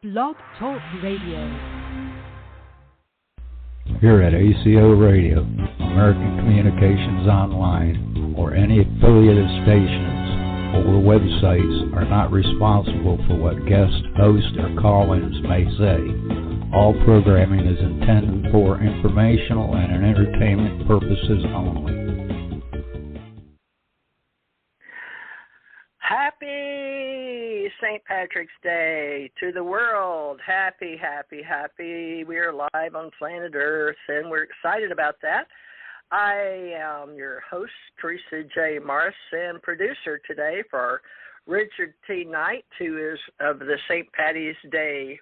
Blog Talk Radio. Here at ACO Radio, American Communications Online, or any affiliated stations or websites are not responsible for what guest hosts or call-ins may say. All programming is intended for informational and entertainment purposes only. Happy St. Patrick's Day to the world. Happy, happy, happy. We are live on planet Earth, and we're excited about that. I am your host, Theresa J. Marci, and producer today for Richard T. Knight, who is of the St. Patty's Day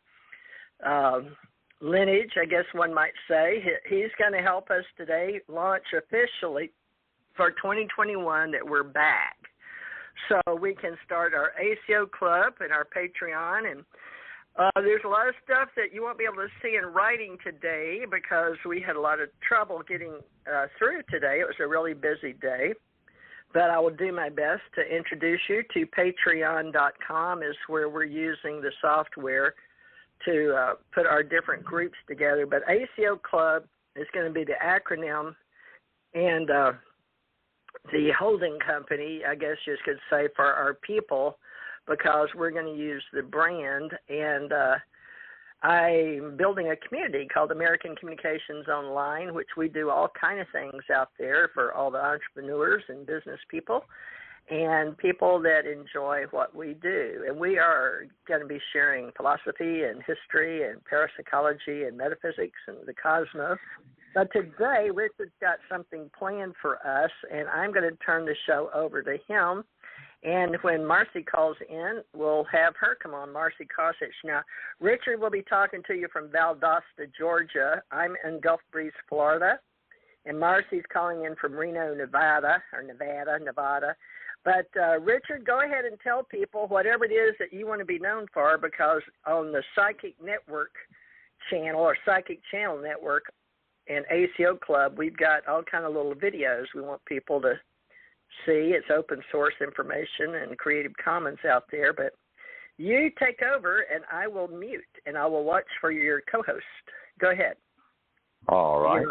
lineage, I guess one might say. He's going to help us today launch officially for 2021 that we're back. So we can start our ACO club and our Patreon. And there's a lot of stuff that you won't be able to see in writing today because we had a lot of trouble getting through today. It was a really busy day. But I will do my best to introduce you to Patreon.com is where we're using the software to put our different groups together. But ACO club is going to be the acronym, and the holding company, I guess you could say, for our people, because we're going to use the brand. And I'm building a community called American Communications Online, which we do all kind of things out there for all the entrepreneurs and business people and people that enjoy what we do. And we are going to be sharing philosophy and history and parapsychology and metaphysics and the cosmos. But today, Richard's got something planned for us, and I'm going to turn the show over to him. And when Marci calls in, we'll have her come on, Marci Kosich. Now, Richard will be talking to you from Valdosta, Georgia. I'm in Gulf Breeze, Florida. And Marci's calling in from Reno, Nevada. But, Richard, go ahead and tell people whatever it is that you want to be known for, because on the Psychic Network channel or Psychic Channel Network, and ACO Club, we've got all kind of little videos we want people to see. It's open source information and Creative Commons out there. But you take over, and I will mute, and I will watch for your co-host. Go ahead. All right.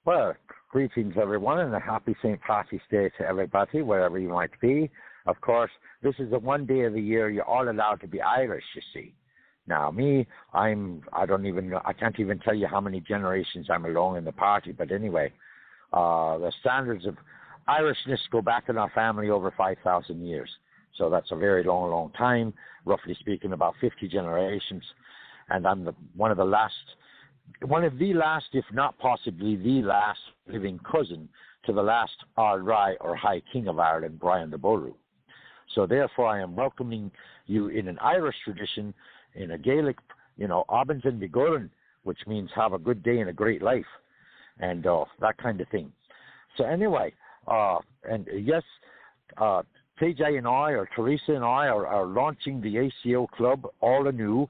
Well, greetings, everyone, and a happy St. Patrick's Day to everybody, wherever you might be. Of course, this is the one day of the year you're all allowed to be Irish, you see. Now, me, I can't even tell you how many generations I'm along in the party, but anyway, the standards of Irishness go back in our family over 5,000 years. So that's a very long, long time, roughly speaking, about 50 generations. And I'm one of the last, if not possibly the last living cousin to the last Ard or High King of Ireland, Brian the Boru. So therefore, I am welcoming you in an Irish tradition, in a Gaelic, Obbins and Begurin, which means have a good day and a great life, and that kind of thing. So anyway, and yes, TJ and I, or Theresa and I, are launching the ACO Club all anew,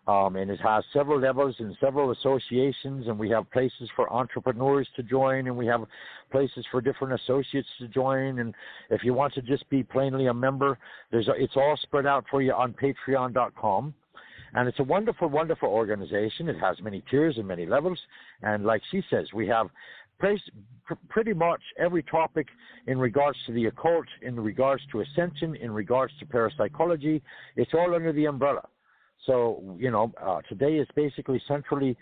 and it has several levels and several associations, and we have places for entrepreneurs to join, and we have places for different associates to join, and if you want to just be plainly a member, it's all spread out for you on Patreon.com. And it's a wonderful, wonderful organization. It has many tiers and many levels. And like she says, we have pretty much every topic in regards to the occult, in regards to ascension, in regards to parapsychology. It's all under the umbrella. So, today is basically centrally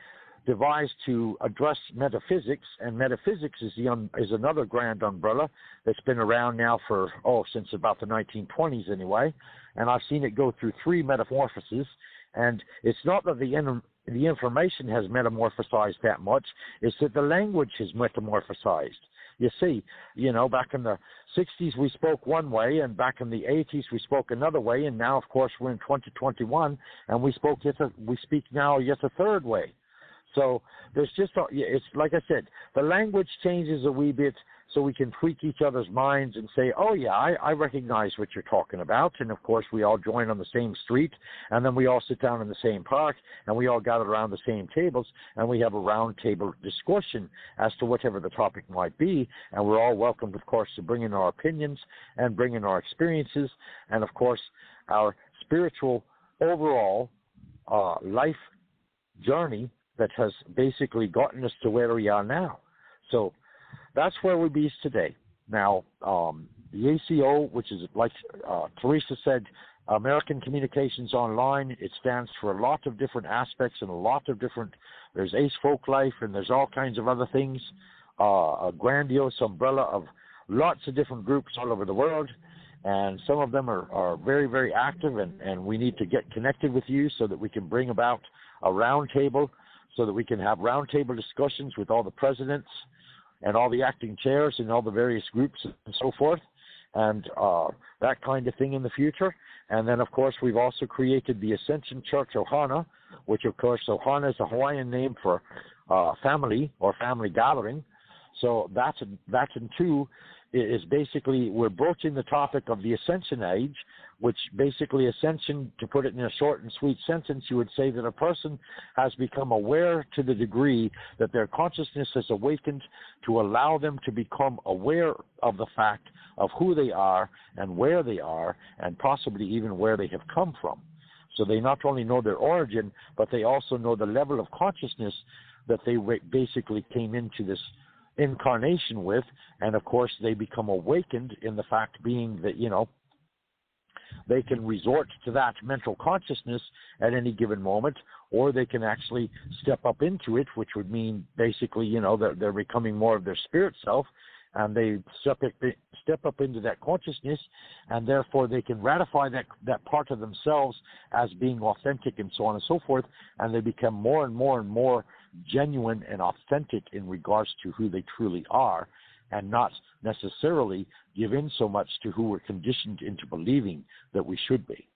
devised to address metaphysics, and metaphysics is another grand umbrella that's been around now for, since about the 1920s anyway. And I've seen it go through 3 metamorphoses. And it's not that the information has metamorphosized that much, it's that the language has metamorphosized. You see, back in the 60s we spoke one way, and back in the 80s we spoke another way, and now, of course, we're in 2021, and we speak now yet a third way. So there's it's like I said, the language changes a wee bit so we can tweak each other's minds and say, oh, yeah, I recognize what you're talking about. And, of course, we all join on the same street, and then we all sit down in the same park, and we all gather around the same tables, and we have a round table discussion as to whatever the topic might be. And we're all welcome, of course, to bring in our opinions and bring in our experiences and, of course, our spiritual overall life journey that has basically gotten us to where we are now. So that's where we be today. Now, the ACO, which is, like Theresa said, American Communications Online, it stands for a lot of different aspects and a lot of different, there's ACE Folk Life and there's all kinds of other things, a grandiose umbrella of lots of different groups all over the world, and some of them are very, very active, and we need to get connected with you so that we can bring about a roundtable, so that we can have roundtable discussions with all the presidents and all the acting chairs and all the various groups and so forth, and that kind of thing in the future. And then, of course, we've also created the Ascension Church Ohana, which, of course, Ohana is a Hawaiian name for family or family gathering. So that's in two is basically we're broaching the topic of the Ascension Age, which basically Ascension, to put it in a short and sweet sentence, you would say that a person has become aware to the degree that their consciousness has awakened to allow them to become aware of the fact of who they are and where they are and possibly even where they have come from. So they not only know their origin, but they also know the level of consciousness that they basically came into this incarnation with, and of course they become awakened in the fact being that, you know, they can resort to that mental consciousness at any given moment, or they can actually step up into it, which would mean basically, you know, they're becoming more of their spirit self, and they step up into that consciousness, and therefore they can ratify that part of themselves as being authentic and so on and so forth, and they become more and more and more genuine and authentic in regards to who they truly are, and not necessarily give in so much to who we're conditioned into believing that we should be.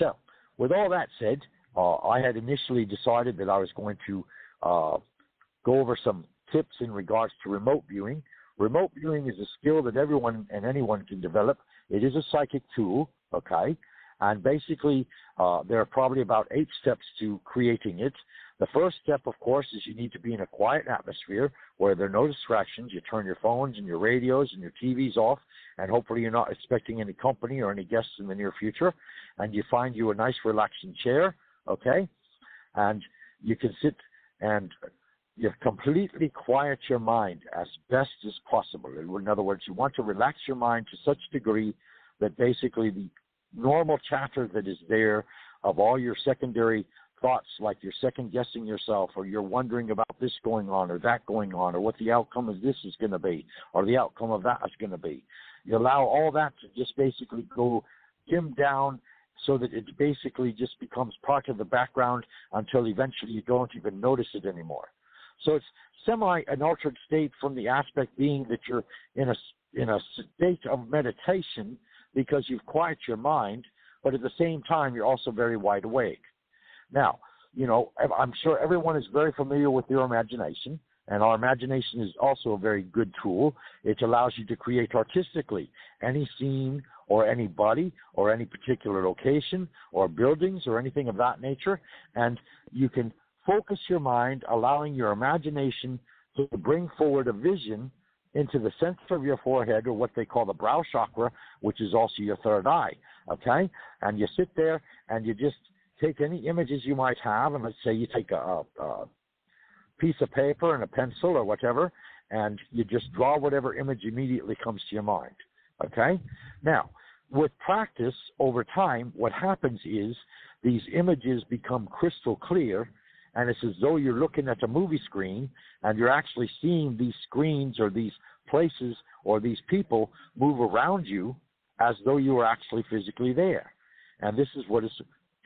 So, with all that said, I had initially decided that I was going to go over some tips in regards to remote viewing. Remote viewing is a skill that everyone and anyone can develop. It is a psychic tool, okay? And basically, there are probably about 8 steps to creating it. The first step, of course, is you need to be in a quiet atmosphere where there are no distractions. You turn your phones and your radios and your TVs off, and hopefully you're not expecting any company or any guests in the near future. And you find you a nice relaxing chair, okay? And you can sit and you completely quiet your mind as best as possible. In other words, you want to relax your mind to such a degree that basically the normal chatter that is there of all your secondary thoughts, like you're second-guessing yourself, or you're wondering about this going on or that going on, or what the outcome of this is going to be, or the outcome of that is going to be. You allow all that to just basically go dim down so that it basically just becomes part of the background until eventually you don't even notice it anymore. So it's an altered state from the aspect being that you're in a state of meditation because you've quieted your mind, but at the same time you're also very wide awake. Now, you know, I'm sure everyone is very familiar with your imagination, and our imagination is also a very good tool. It allows you to create artistically any scene or anybody or any particular location or buildings or anything of that nature, and you can focus your mind, allowing your imagination to bring forward a vision into the center of your forehead, or what they call the brow chakra, which is also your third eye, okay? And you sit there and you just take any images you might have, and let's say you take a piece of paper and a pencil or whatever, and you just draw whatever image immediately comes to your mind, okay? Now, with practice over time, what happens is these images become crystal clear, and it's as though you're looking at a movie screen and you're actually seeing these screens or these places or these people move around you as though you were actually physically there. And this is what is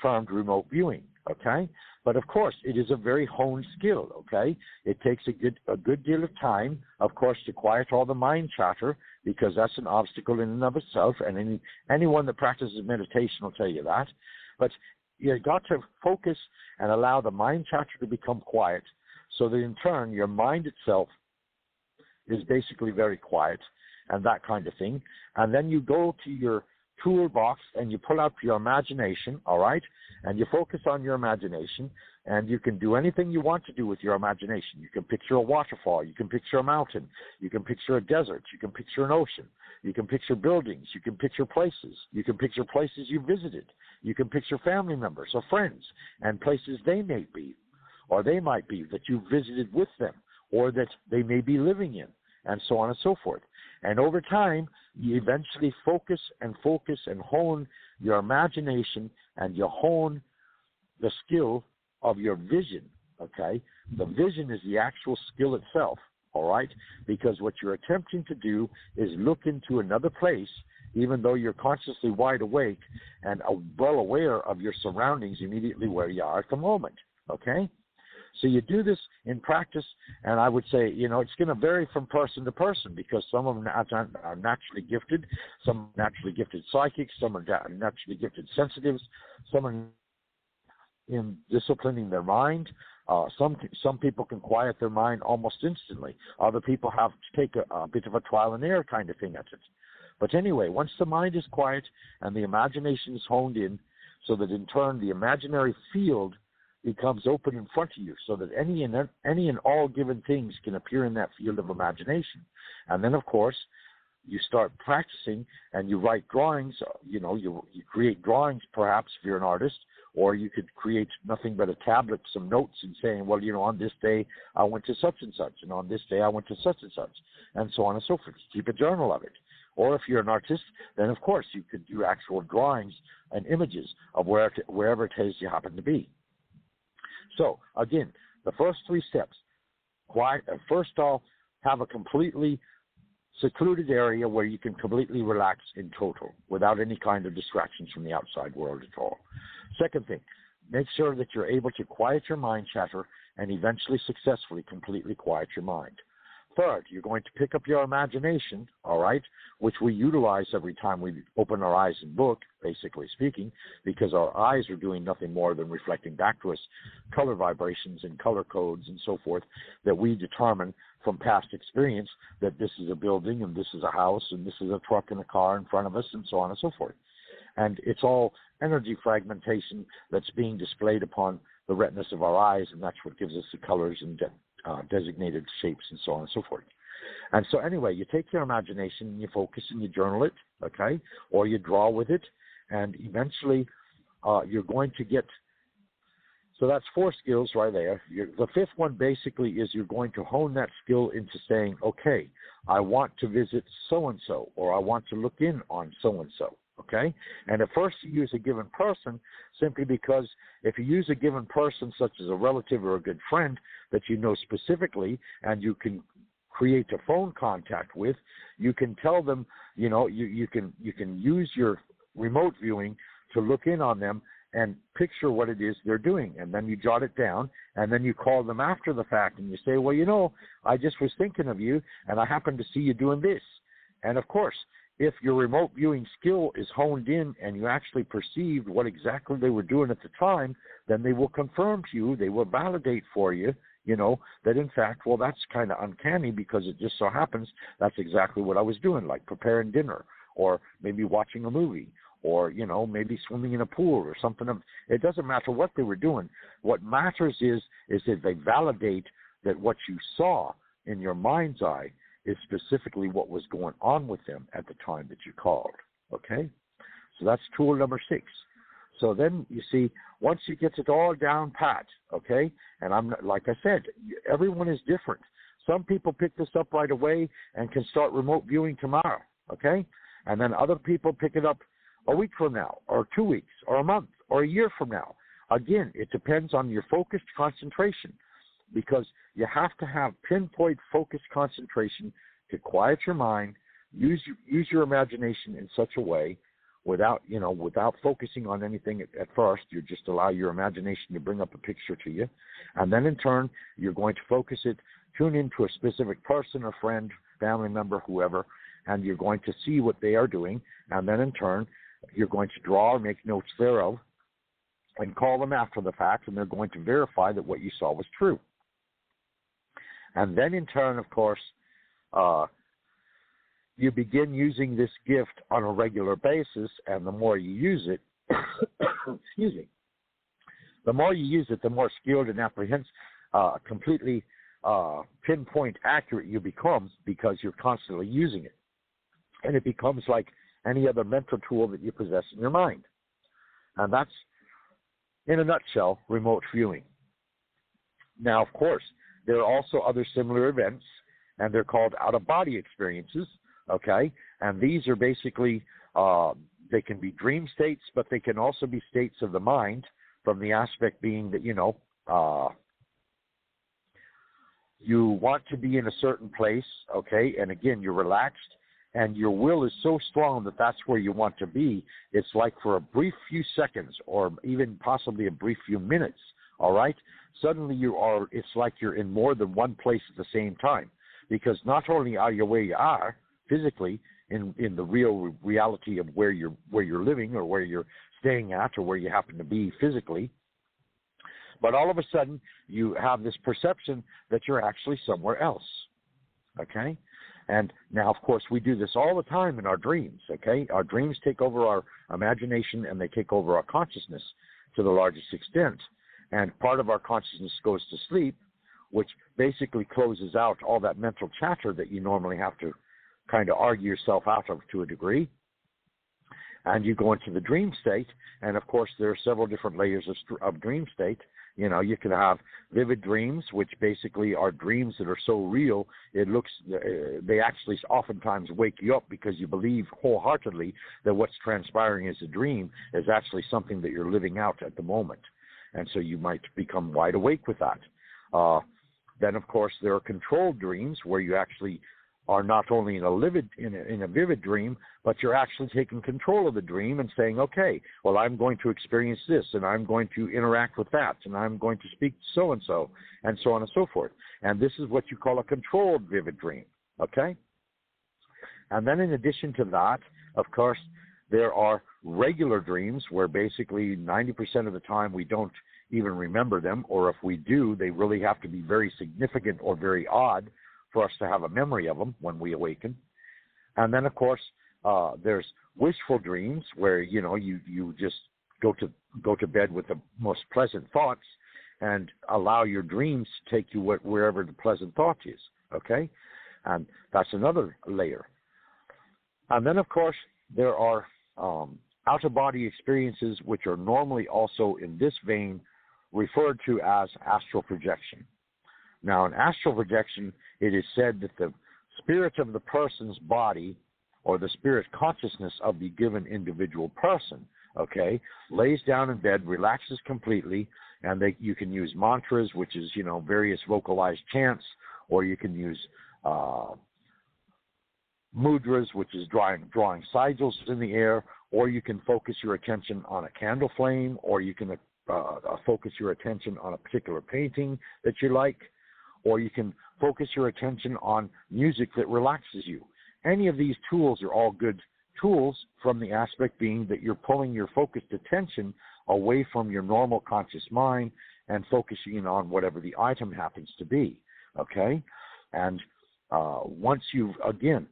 termed remote viewing, okay? But of course, it is a very honed skill, okay? It takes a good deal of time, of course, to quiet all the mind chatter, because that's an obstacle in and of itself, and anyone that practices meditation will tell you that. But you've got to focus and allow the mind chatter to become quiet, so that in turn your mind itself is basically very quiet and that kind of thing. And then you go to your toolbox and you pull out your imagination, all right, and you focus on your imagination, and you can do anything you want to do with your imagination. You can picture a waterfall, you can picture a mountain, you can picture a desert, you can picture an ocean, you can picture buildings, you can picture places, you can picture places you visited, you can picture family members or friends and places they may be, or they might be that you visited with them, or that they may be living in, and so on and so forth. And over time, you eventually focus and hone your imagination, and you hone the skill of your vision, okay? The vision is the actual skill itself, all right? Because what you're attempting to do is look into another place, even though you're consciously wide awake and well aware of your surroundings immediately where you are at the moment, okay? So you do this in practice, and I would say, it's going to vary from person to person, because some of them are naturally gifted, some are naturally gifted psychics, some are naturally gifted sensitives, some are in disciplining their mind. Some people can quiet their mind almost instantly. Other people have to take a bit of a trial and error kind of thing at it. But anyway, once the mind is quiet and the imagination is honed in, so that in turn the imaginary field becomes open in front of you, so that any and all given things can appear in that field of imagination. And then, of course, you start practicing and you write drawings. You create drawings, perhaps, if you're an artist, or you could create nothing but a tablet, some notes, and saying, well, on this day I went to such and such, and on this day I went to such and such, and so on and so forth. Keep a journal of it. Or if you're an artist, then, of course, you could do actual drawings and images of wherever it is you happen to be. So, again, the first three steps. First off, have a completely secluded area where you can completely relax in total without any kind of distractions from the outside world at all. Second thing, make sure that you're able to quiet your mind chatter and eventually successfully completely quiet your mind. Third, you're going to pick up your imagination, all right, which we utilize every time we open our eyes and look, basically speaking, because our eyes are doing nothing more than reflecting back to us color vibrations and color codes and so forth that we determine from past experience that this is a building and this is a house and this is a truck and a car in front of us and so on and so forth. And it's all energy fragmentation that's being displayed upon the retinas of our eyes, and that's what gives us the colors and designated shapes and so on and so forth. And so anyway, you take your imagination and you focus and you journal it, okay, or you draw with it, and eventually you're going to get, so that's 4 skills right there. The 5th one basically is you're going to hone that skill into saying, okay, I want to visit so-and-so, or I want to look in on so-and-so. Okay? And at first you use a given person simply because if you use a given person such as a relative or a good friend that you know specifically and you can create a phone contact with, you can tell them, you can use your remote viewing to look in on them and picture what it is they're doing. And then you jot it down, and then you call them after the fact and you say, well, I just was thinking of you and I happened to see you doing this. And of course, if your remote viewing skill is honed in and you actually perceived what exactly they were doing at the time, then they will confirm to you, they will validate for you, that in fact, well, that's kind of uncanny because it just so happens that's exactly what I was doing, like preparing dinner or maybe watching a movie or, maybe swimming in a pool or something. It doesn't matter what they were doing. What matters is that they validate that what you saw in your mind's eye is specifically what was going on with them at the time that you called, okay? So that's tool number 6. So then, you see, once you get it all down pat, okay, and like I said, everyone is different. Some people pick this up right away and can start remote viewing tomorrow, okay? And then other people pick it up a week from now or 2 weeks or a month or a year from now. Again, it depends on your focused concentration, because you have to have pinpoint focused concentration to quiet your mind, use your imagination in such a way without focusing on anything at first. You just allow your imagination to bring up a picture to you. And then in turn, you're going to focus it, tune into a specific person or friend, family member, whoever, and you're going to see what they are doing. And then in turn, you're going to draw or make notes thereof and call them after the fact, and they're going to verify that what you saw was true. And then in turn, of course, you begin using this gift on a regular basis, and the more you use it, excuse me, the more you use it, the more skilled and completely pinpoint accurate you become, because you're constantly using it. And it becomes like any other mental tool that you possess in your mind. And that's, in a nutshell, remote viewing. Now, of course, there are also other similar events, and they're called out-of-body experiences, okay? And these are basically, they can be dream states, but they can also be states of the mind, from the aspect being that, you want to be in a certain place, okay? And again, you're relaxed, and your will is so strong that that's where you want to be. It's like for a brief few seconds, or even possibly a brief few minutes, all right? Suddenly it's like you're in more than one place at the same time, because not only are you where you are physically in the real reality of where you're living, or where you're staying at, or where you happen to be physically, but all of a sudden you have this perception that you're actually somewhere else, okay? And now, of course, we do this all the time in our dreams, okay? Our dreams take over our imagination, and they take over our consciousness to the largest extent. And part of our consciousness goes to sleep, which basically closes out all that mental chatter that you normally have to kind of argue yourself out of to a degree. And you go into the dream state, and of course there are several different layers of dream state. You can have vivid dreams, which basically are dreams that are so real, they actually oftentimes wake you up, because you believe wholeheartedly that what's transpiring as a dream is actually something that you're living out at the moment. And so you might become wide awake with that. Then, of course, there are controlled dreams, where you actually are not only in a vivid dream, but you're actually taking control of the dream and saying, okay, well, I'm going to experience this, and I'm going to interact with that, and I'm going to speak to so-and-so, and so on and so forth. And this is what you call a controlled vivid dream, okay? And then in addition to that, of course, there are regular dreams, where basically 90% of the time we don't even remember them, or if we do, they really have to be very significant or very odd for us to have a memory of them when we awaken. And then, of course, there's wishful dreams, where you just go to bed with the most pleasant thoughts, and allow your dreams to take you wherever the pleasant thought is, okay? And that's another layer. And then, of course, there are out-of-body experiences, which are normally also in this vein referred to as astral projection. Now, in astral projection, it is said that the spirit of the person's body, or the spirit consciousness of the given individual person, okay, lays down in bed, relaxes completely, and you can use mantras, which is, various vocalized chants, or you can use mudras, which is drawing sigils in the air, or you can focus your attention on a candle flame, or you can focus your attention on a particular painting that you like, or you can focus your attention on music that relaxes you. Any of these tools are all good tools, from the aspect being that you're pulling your focused attention away from your normal conscious mind and focusing on whatever the item happens to be, okay? And once again,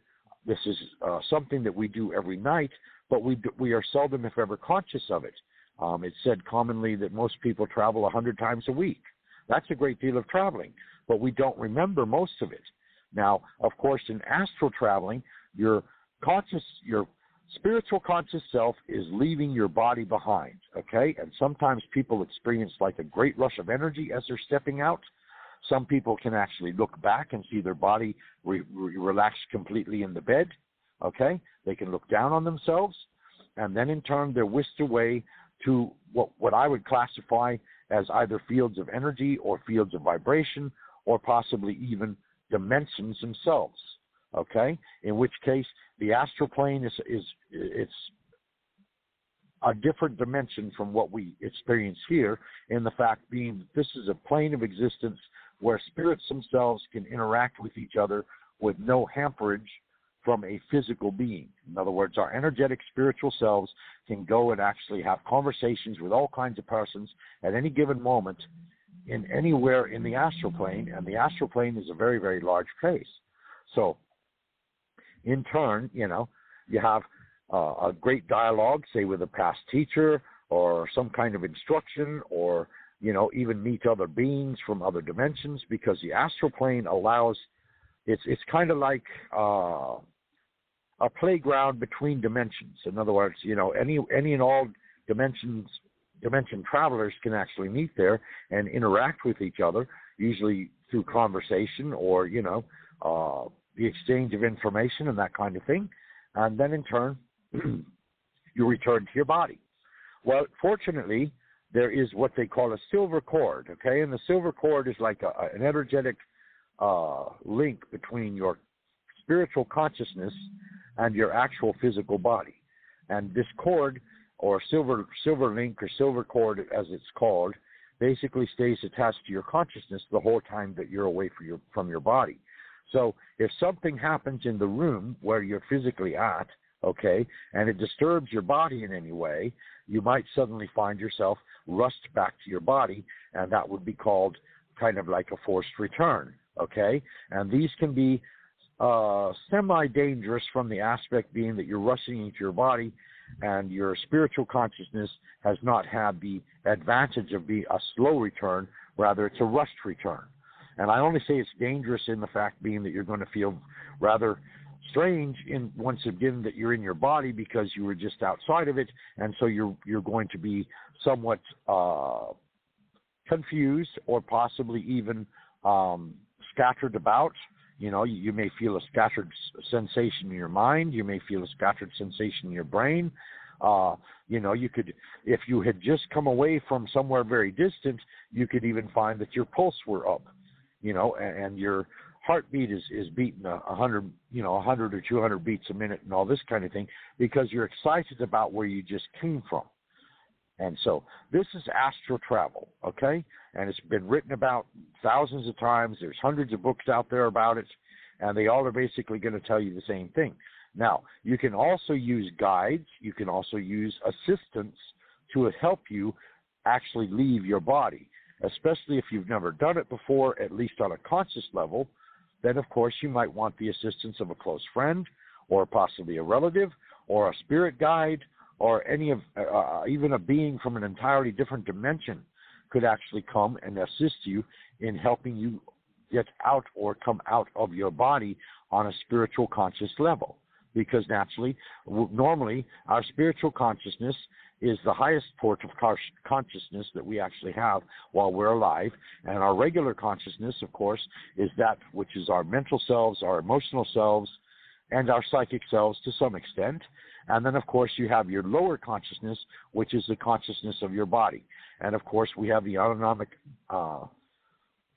this is something that we do every night, but we are seldom, if ever, conscious of it. It's said commonly that most people travel 100 times a week. That's a great deal of traveling, but we don't remember most of it. Now, of course, in astral traveling, your spiritual conscious self is leaving your body behind, okay? And sometimes people experience like a great rush of energy as they're stepping out. Some people can actually look back and see their body relaxed completely in the bed, okay? They can look down on themselves, and then in turn they're whisked away to what I would classify as either fields of energy or fields of vibration, or possibly even dimensions themselves, okay? In which case, the astral plane it's a different dimension from what we experience here, in the fact being that this is a plane of existence where spirits themselves can interact with each other with no hamperage from a physical being. In other words, our energetic spiritual selves can go and actually have conversations with all kinds of persons at any given moment in anywhere in the astral plane, and the astral plane is a very, very large place. So in turn, you have a great dialogue, say with a past teacher or some kind of instruction, or even meet other beings from other dimensions, because the astral plane allows, it's kind of like a playground between dimensions. In other words, any and all dimension travelers can actually meet there and interact with each other, usually through conversation or the exchange of information and that kind of thing, and then in turn you return to your body. Well, fortunately, there is what they call a silver cord, okay? And the silver cord is like an energetic link between your spiritual consciousness and your actual physical body. And this cord, or silver link or silver cord as it's called, basically stays attached to your consciousness the whole time that you're away from your body. So if something happens in the room where you're physically at, okay, and it disturbs your body in any way, you might suddenly find yourself rushed back to your body, and that would be called kind of like a forced return, okay? And these can be semi-dangerous from the aspect being that you're rushing into your body and your spiritual consciousness has not had the advantage of being a slow return, rather it's a rushed return. And I only say it's dangerous in the fact being that you're going to feel rather strange once again that you're in your body because you were just outside of it, and so you're going to be somewhat confused or possibly even scattered about. You may feel a scattered sensation in your mind. You may feel a scattered sensation in your brain. You could, if you had just come away from somewhere very distant, you could even find that your pulse were up, and your heartbeat is beating 100 or 200 beats a minute and all this kind of thing, because you're excited about where you just came from. And so this is astral travel, okay? And it's been written about thousands of times. There's hundreds of books out there about it, and they all are basically going to tell you the same thing. Now, you can also use guides. You can also use assistants to help you actually leave your body, especially if you've never done it before, at least on a conscious level. Then, of course, you might want the assistance of a close friend or possibly a relative or a spirit guide, or any of even a being from an entirely different dimension could actually come and assist you in helping you get out or come out of your body on a spiritual conscious level. Because naturally, normally, our spiritual consciousness is the highest port of consciousness that we actually have while we're alive. And our regular consciousness, of course, is that which is our mental selves, our emotional selves, and our psychic selves to some extent. And then, of course, you have your lower consciousness, which is the consciousness of your body. And, of course, we have the autonomic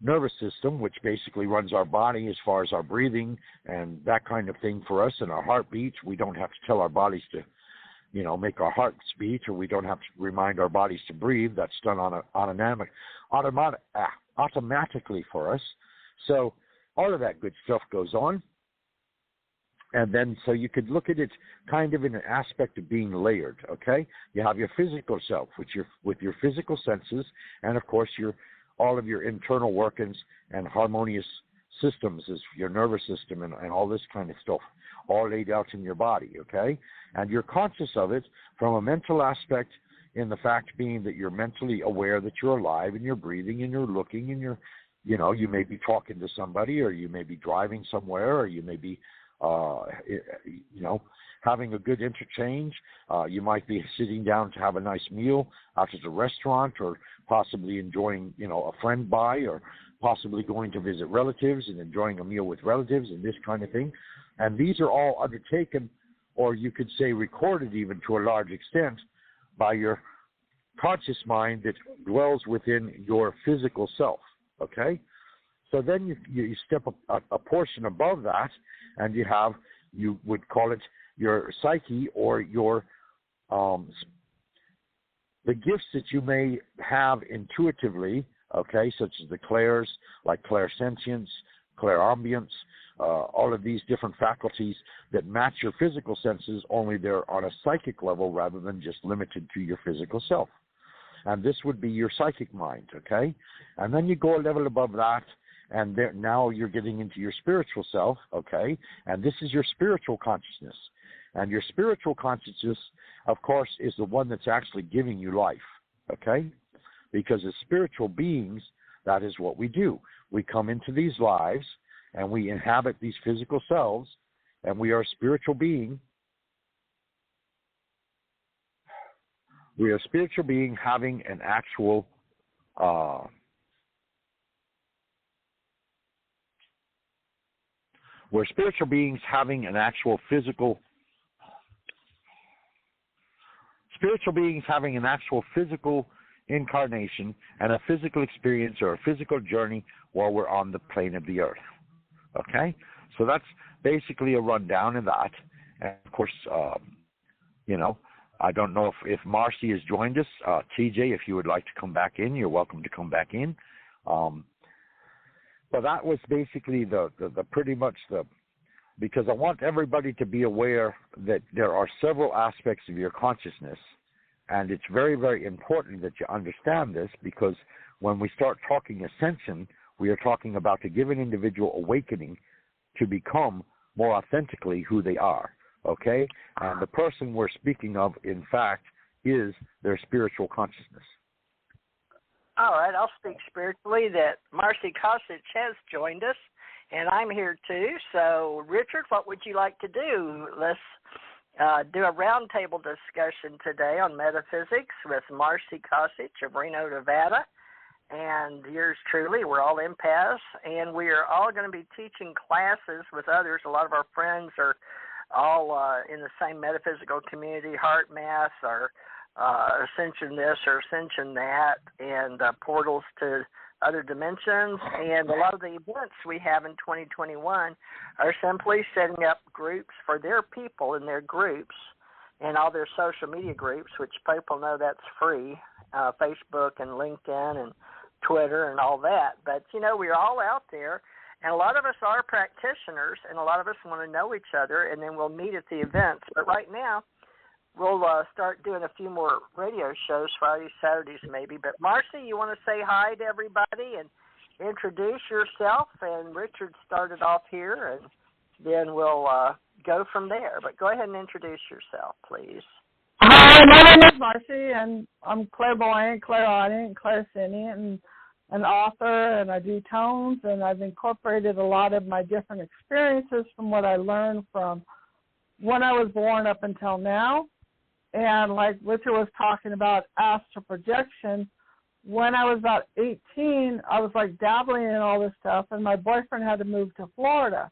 nervous system, which basically runs our body as far as our breathing and that kind of thing for us, and our heartbeats. We don't have to tell our bodies to, make our hearts beat, or we don't have to remind our bodies to breathe. That's done automatically for us. So all of that good stuff goes on. And then, so you could look at it kind of in an aspect of being layered, okay? You have your physical self, with your physical senses, and of course all of your internal workings and harmonious systems, is your nervous system and all this kind of stuff, all laid out in your body, okay? And you're conscious of it from a mental aspect, in the fact being that you're mentally aware that you're alive and you're breathing and you're looking and you may be talking to somebody, or you may be driving somewhere, or you may be having a good interchange. You might be sitting down to have a nice meal out at a restaurant, or possibly enjoying, a friend by, or possibly going to visit relatives and enjoying a meal with relatives and this kind of thing. And these are all undertaken, or you could say recorded even to a large extent, by your conscious mind that dwells within your physical self, okay? So then you step a portion above that, and you would call it your psyche, or your the gifts that you may have intuitively, okay, such as the clairs, like clairsentience, clairaudience, all of these different faculties that match your physical senses, only they're on a psychic level rather than just limited to your physical self. And this would be your psychic mind, okay? And then you go a level above that, and now you're getting into your spiritual self, okay? And this is your spiritual consciousness. And your spiritual consciousness, of course, is the one that's actually giving you life, okay? Because as spiritual beings, that is what we do. We come into these lives, and we inhabit these physical selves, and we are a spiritual being. We are a spiritual being having an actual we're spiritual beings having an actual physical incarnation and a physical experience or a physical journey while we're on the plane of the earth. Okay? So that's basically a rundown of that. And of course, I don't know if Marci has joined us. TJ, if you would like to come back in, you're welcome to come back in. But that was basically the pretty much because I want everybody to be aware that there are several aspects of your consciousness, and it's very, very important that you understand this, because when we start talking ascension, we are talking about to give an individual awakening to become more authentically who they are, okay? And the person we're speaking of, in fact, is their spiritual consciousness. All right, I'll speak spiritually that Marci Kosich has joined us, and I'm here too. So, Richard, what would you like to do? Let's do a roundtable discussion today on metaphysics with Marci Kosich of Reno, Nevada, and yours truly. We're all empaths, and we are all going to be teaching classes with others. A lot of our friends are all in the same metaphysical community, heart math, or ascension this or ascension that, and portals to other dimensions. And a lot of the events we have in 2021 are simply setting up groups for their people in their groups and all their social media groups, which people know that's free, Facebook and LinkedIn and Twitter and all that. But, we're all out there, and a lot of us are practitioners, and a lot of us want to know each other, and then we'll meet at the events. But right now, we'll start doing a few more radio shows, Fridays, Saturdays maybe. But, Marci, you want to say hi to everybody and introduce yourself? And Richard started off here, and then we'll go from there. But go ahead and introduce yourself, please. Hi, my name is Marci, and I'm clairvoyant, clairaudient, clairsentient, and an author, and I do tones, and I've incorporated a lot of my different experiences from what I learned from when I was born up until now. And like Richard was talking about astral projection, when I was about 18, I was like dabbling in all this stuff, and my boyfriend had to move to Florida.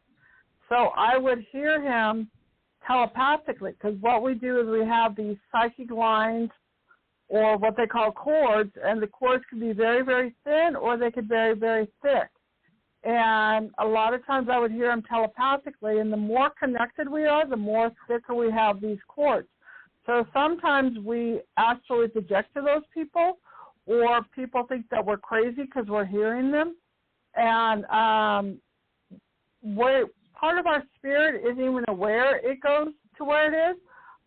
So I would hear him telepathically, because what we do is we have these psychic lines, or what they call cords, and the cords can be very, very thin, or they could be very, very thick. And a lot of times I would hear him telepathically, and the more connected we are, the more thicker we have these cords. So sometimes we astrally project to those people, or people think that we're crazy because we're hearing them. And part of our spirit isn't even aware it goes to where it is.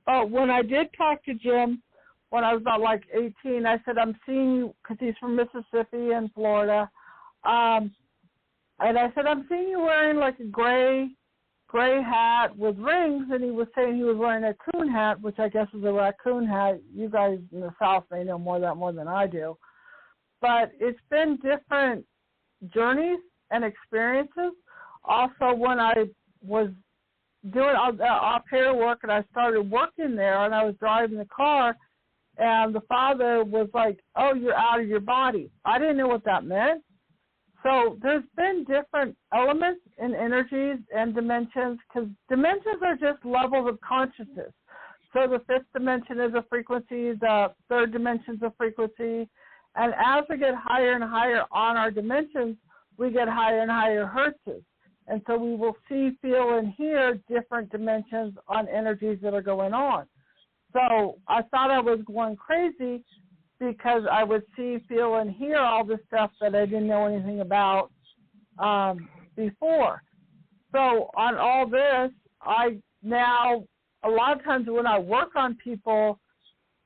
But when I did talk to Jim, when I was about like 18, I said, I'm seeing you, because he's from Mississippi and Florida. And I said, I'm seeing you wearing like a gray hat with rings, and he was saying he was wearing a coon hat, which I guess is a raccoon hat. You guys in the South may know more than I do. But it's been different journeys and experiences. Also, when I was doing off-air work and I started working there, and I was driving the car, and the father was like, oh, you're out of your body. I didn't know what that meant. So there's been different elements and energies and dimensions, because dimensions are just levels of consciousness. So the fifth dimension is a frequency, the third dimension is a frequency, and as we get higher and higher on our dimensions, we get higher and higher hertzes. And so we will see, feel, and hear different dimensions on energies that are going on. So I thought I was going crazy, because I would see, feel, and hear all this stuff that I didn't know anything about before. So on all this, a lot of times when I work on people,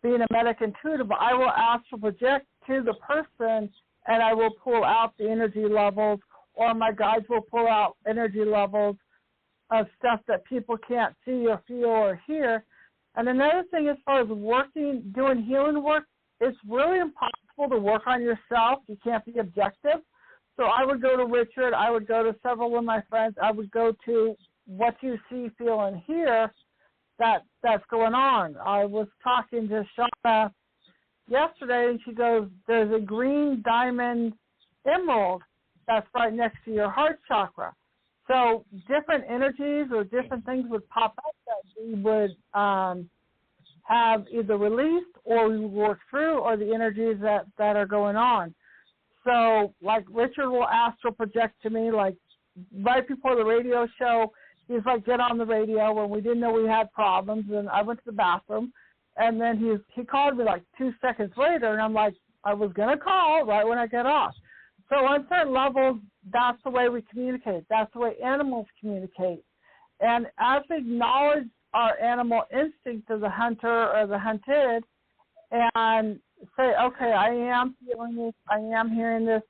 being a medic intuitive, I will astral project to the person, and I will pull out the energy levels, or my guides will pull out energy levels of stuff that people can't see or feel or hear. And another thing, as far as doing healing work, it's really impossible to work on yourself. You can't be objective. So I would go to Richard. I would go to several of my friends. I would go to what you see, feel, and hear that's going on. I was talking to Shauna yesterday, and she goes, there's a green diamond emerald that's right next to your heart chakra. So different energies or different things would pop up that we would have either released or we would work through, or the energies that are going on. So, like, Richard will astral project to me, like, right before the radio show, he's like, get on the radio, when we didn't know we had problems, and I went to the bathroom, and then he called me like 2 seconds later, and I'm like, I was going to call right when I get off. So on certain levels, that's the way we communicate. That's the way animals communicate. And as we acknowledge our animal instinct as a hunter or the hunted and say, okay, I am feeling this, I am hearing this.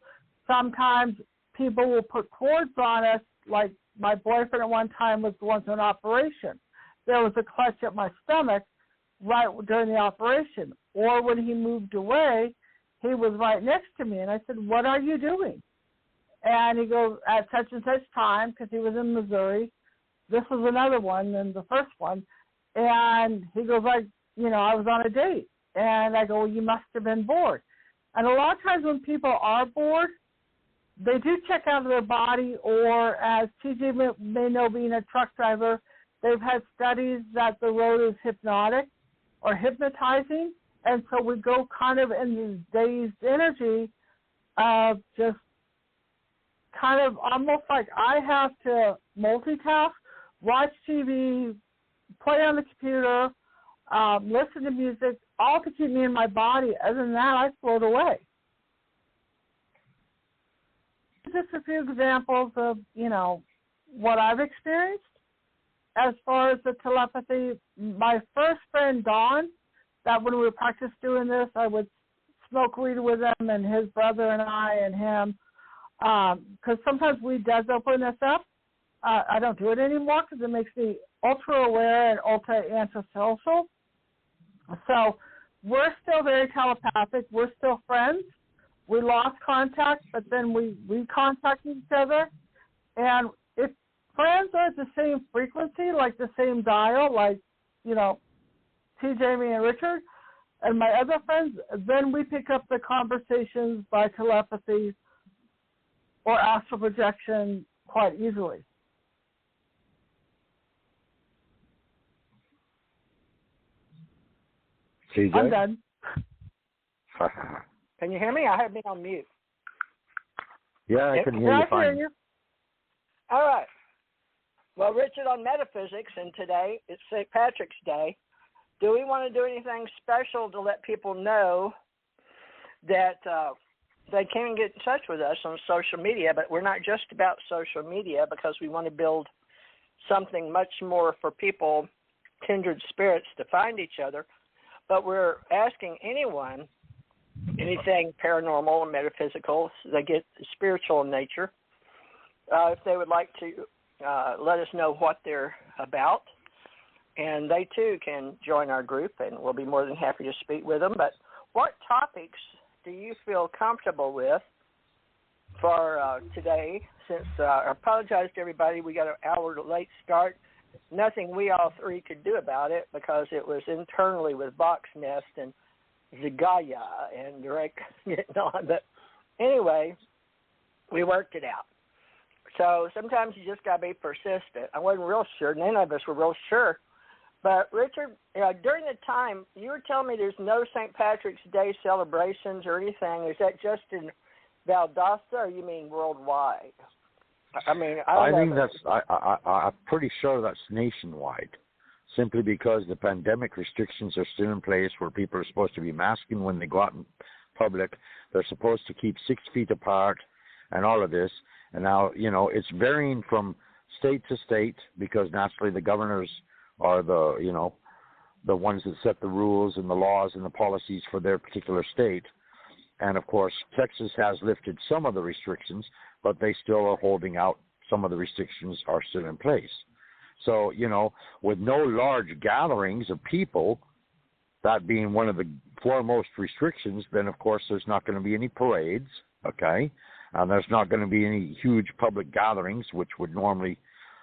Sometimes people will put cords on us, like my boyfriend at one time was the one to an operation. There was a clutch at my stomach right during the operation. Or when he moved away, he was right next to me. And I said, what are you doing? And he goes, at such and such time, because he was in Missouri. This was another one than the first one. And he goes, I was on a date. And I go, well, you must have been bored. And a lot of times when people are bored, they do check out of their body, or as TJ may know, being a truck driver, they've had studies that the road is hypnotic or hypnotizing. And so we go kind of in this dazed energy of just kind of almost like I have to multitask, watch TV, play on the computer, listen to music, all to keep me in my body. Other than that, I float away. Just a few examples of, what I've experienced. As far as the telepathy, my first friend, Dawn, that when we would practice doing this, I would smoke weed with him and his brother and I and him, because sometimes weed does open us up. I don't do it anymore because it makes me ultra-aware and ultra-antisocial. So we're still very telepathic. We're still friends. We lost contact, but then we recontacted each other. And if friends are at the same frequency, like the same dial, like, TJ, me, and Richard, and my other friends, then we pick up the conversations by telepathy or astral projection quite easily. TJ? I'm done. Can you hear me? I have been on mute. Yeah, I can hear you fine. I hear you. All right. Well, Richard, on Metaphysics, and today it's St. Patrick's Day. Do we want to do anything special to let people know that they can get in touch with us on social media? But we're not just about social media, because we want to build something much more for people, kindred spirits, to find each other. But we're asking anyone, anything paranormal or metaphysical, so they get spiritual in nature, if they would like to let us know what they're about. And they, too, can join our group, and we'll be more than happy to speak with them. But what topics do you feel comfortable with for today? Since I apologize to everybody, we got an hour late start. Nothing we all three could do about it, because it was internally with Box Nest and Zagaya and Rick getting on. But anyway, we worked it out. So sometimes you just got to be persistent. I wasn't real sure. None of us were real sure. But, Richard, during the time, you were telling me there's no St. Patrick's Day celebrations or anything. Is that just in Valdosta, or you mean worldwide? I mean, I'm pretty sure that's nationwide, simply because the pandemic restrictions are still in place, where people are supposed to be masking when they go out in public. They're supposed to keep 6 feet apart and all of this. And now, it's varying from state to state, because naturally the governors are the ones that set the rules and the laws and the policies for their particular state. And, of course, Texas has lifted some of the restrictions, but they still are holding out. Some of the restrictions are still in place. So, with no large gatherings of people, that being one of the foremost restrictions, then, of course, there's not going to be any parades, okay? And there's not going to be any huge public gatherings, which would normally,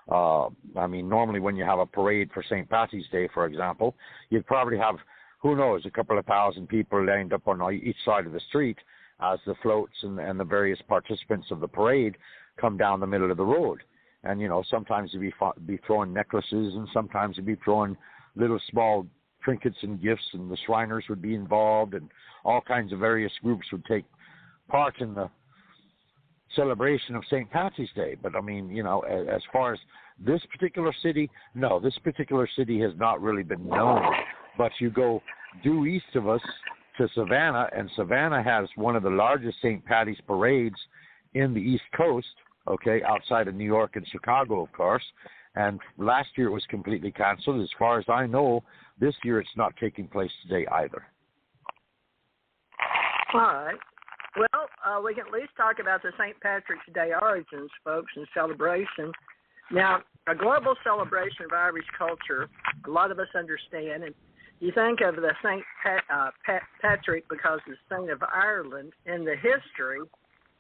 normally when you have a parade for St. Patty's Day, for example, you'd probably have, who knows, a couple of thousand people lined up on each side of the street as the floats and the various participants of the parade come down the middle of the road. And, sometimes you'd be throwing necklaces, and sometimes you'd be throwing little small trinkets and gifts, and the Shriners would be involved, and all kinds of various groups would take part in the celebration of St. Patty's Day. But, as far as this particular city, no, this particular city has not really been known. But you go due east of us to Savannah, and Savannah has one of the largest St. Patty's parades in the East Coast, okay, outside of New York and Chicago, of course. And last year it was completely canceled. As far as I know, this year it's not taking place today either. All right. Well, we can at least talk about the St. Patrick's Day origins, folks, and celebration. Now, a global celebration of Irish culture, a lot of us understand, and you think of the St. Patrick because it's Saint of Ireland in the history,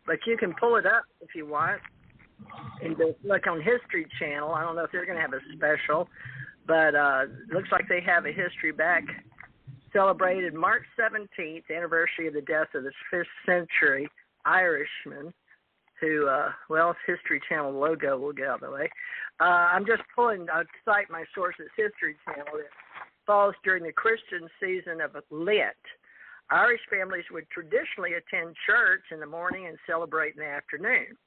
but you can pull it up if you want and just look on History Channel. I don't know if they're going to have a special, but it looks like they have a history back celebrated March 17th, anniversary of the death of this 5th century Irishman who, History Channel logo will get out of the way. I'm just pulling, I'll cite my sources, History Channel. It falls during the Christian season of Lent. Irish families would traditionally attend church in the morning and celebrate in the afternoon.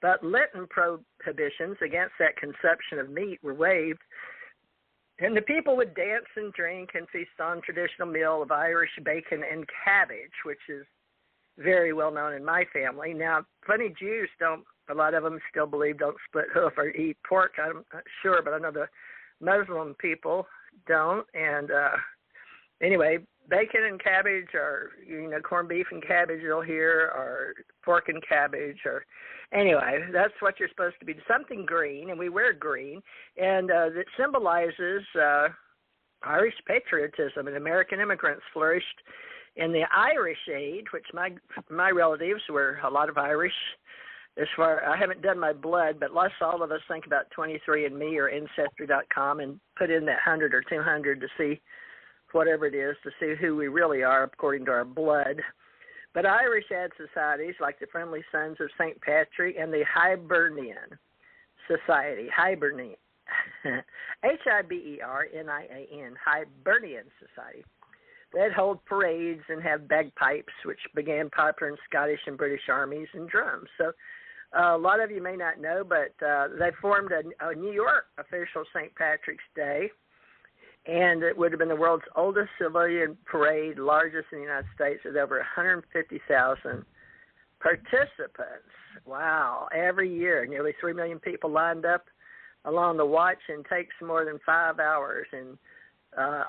But Lenten prohibitions against that consumption of meat were waived, and the people would dance and drink and feast on traditional meal of Irish bacon and cabbage, which is very well known in my family. Now, funny, Jews don't, a lot of them still believe don't split hoof or eat pork. I'm not sure, but I know the Muslim people don't. And anyway, bacon and cabbage, or corned beef and cabbage you'll hear, or pork and cabbage, or anyway, that's what you're supposed to be. Something green, and we wear green, and that symbolizes Irish patriotism. And American immigrants flourished in the Irish Age, which my relatives were a lot of Irish. As far, I haven't done my blood, but let's all of us think about 23andMe or Ancestry.com and put in that 100 or 200 to see whatever it is, to see who we really are according to our blood. But Irish had societies like the Friendly Sons of St. Patrick and the Hibernian Society, Hibernian, Hibernian, Hibernian Society. They'd hold parades and have bagpipes, which began popular in Scottish and British armies, and drums. So a lot of you may not know, but they formed a New York official St. Patrick's Day, and it would have been the world's oldest civilian parade, largest in the United States, with over 150,000 participants. Wow. Every year, nearly 3 million people lined up along the watch, and takes more than 5 hours. And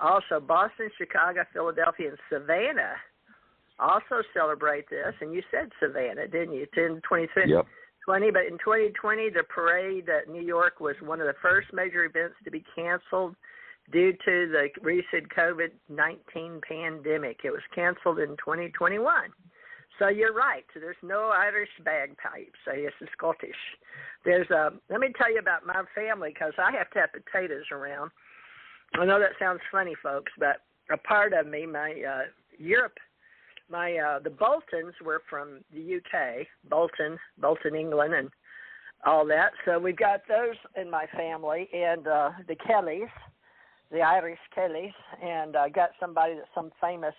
also Boston, Chicago, Philadelphia, and Savannah also celebrate this. And you said Savannah, didn't you? In 2020, yep. But in 2020, the parade at New York was one of the first major events to be canceled due to the recent COVID-19 pandemic. It was canceled in 2021. So you're right. So there's no Irish bagpipes. I guess it's Scottish. Let me tell you about my family, because I have to have potatoes around. I know that sounds funny, folks, but a part of me, the Boltons were from the UK, Bolton, England, and all that. So we've got those in my family, and the Kellys, the Irish Kellys, and I got some famous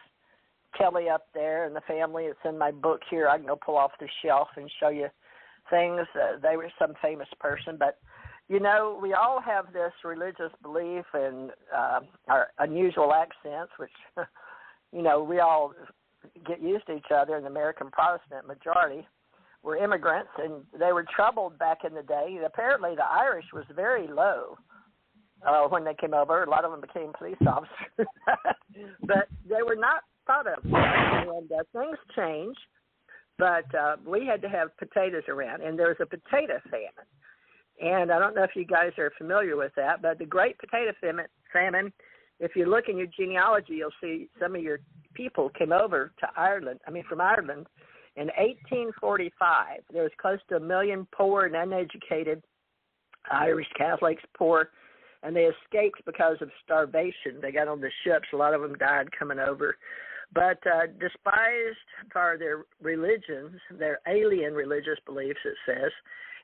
Kelly up there in the family. It's in my book here. I can go pull off the shelf and show you things. They were some famous person, but we all have this religious belief and our unusual accents, which, we all get used to each other. In the American Protestant majority were immigrants, and they were troubled back in the day. Apparently the Irish was very low when they came over. A lot of them became police officers. But they were not thought of much, and things changed. But we had to have potatoes around, and there was a potato famine. And I don't know if you guys are familiar with that, but the Great Potato Famine, if you look in your genealogy, you'll see some of your people came over to Ireland, from Ireland, in 1845. There was close to 1 million poor and uneducated Irish Catholics, poor, and they escaped because of starvation. They got on the ships. A lot of them died coming over. But despised for their religions, their alien religious beliefs, it says,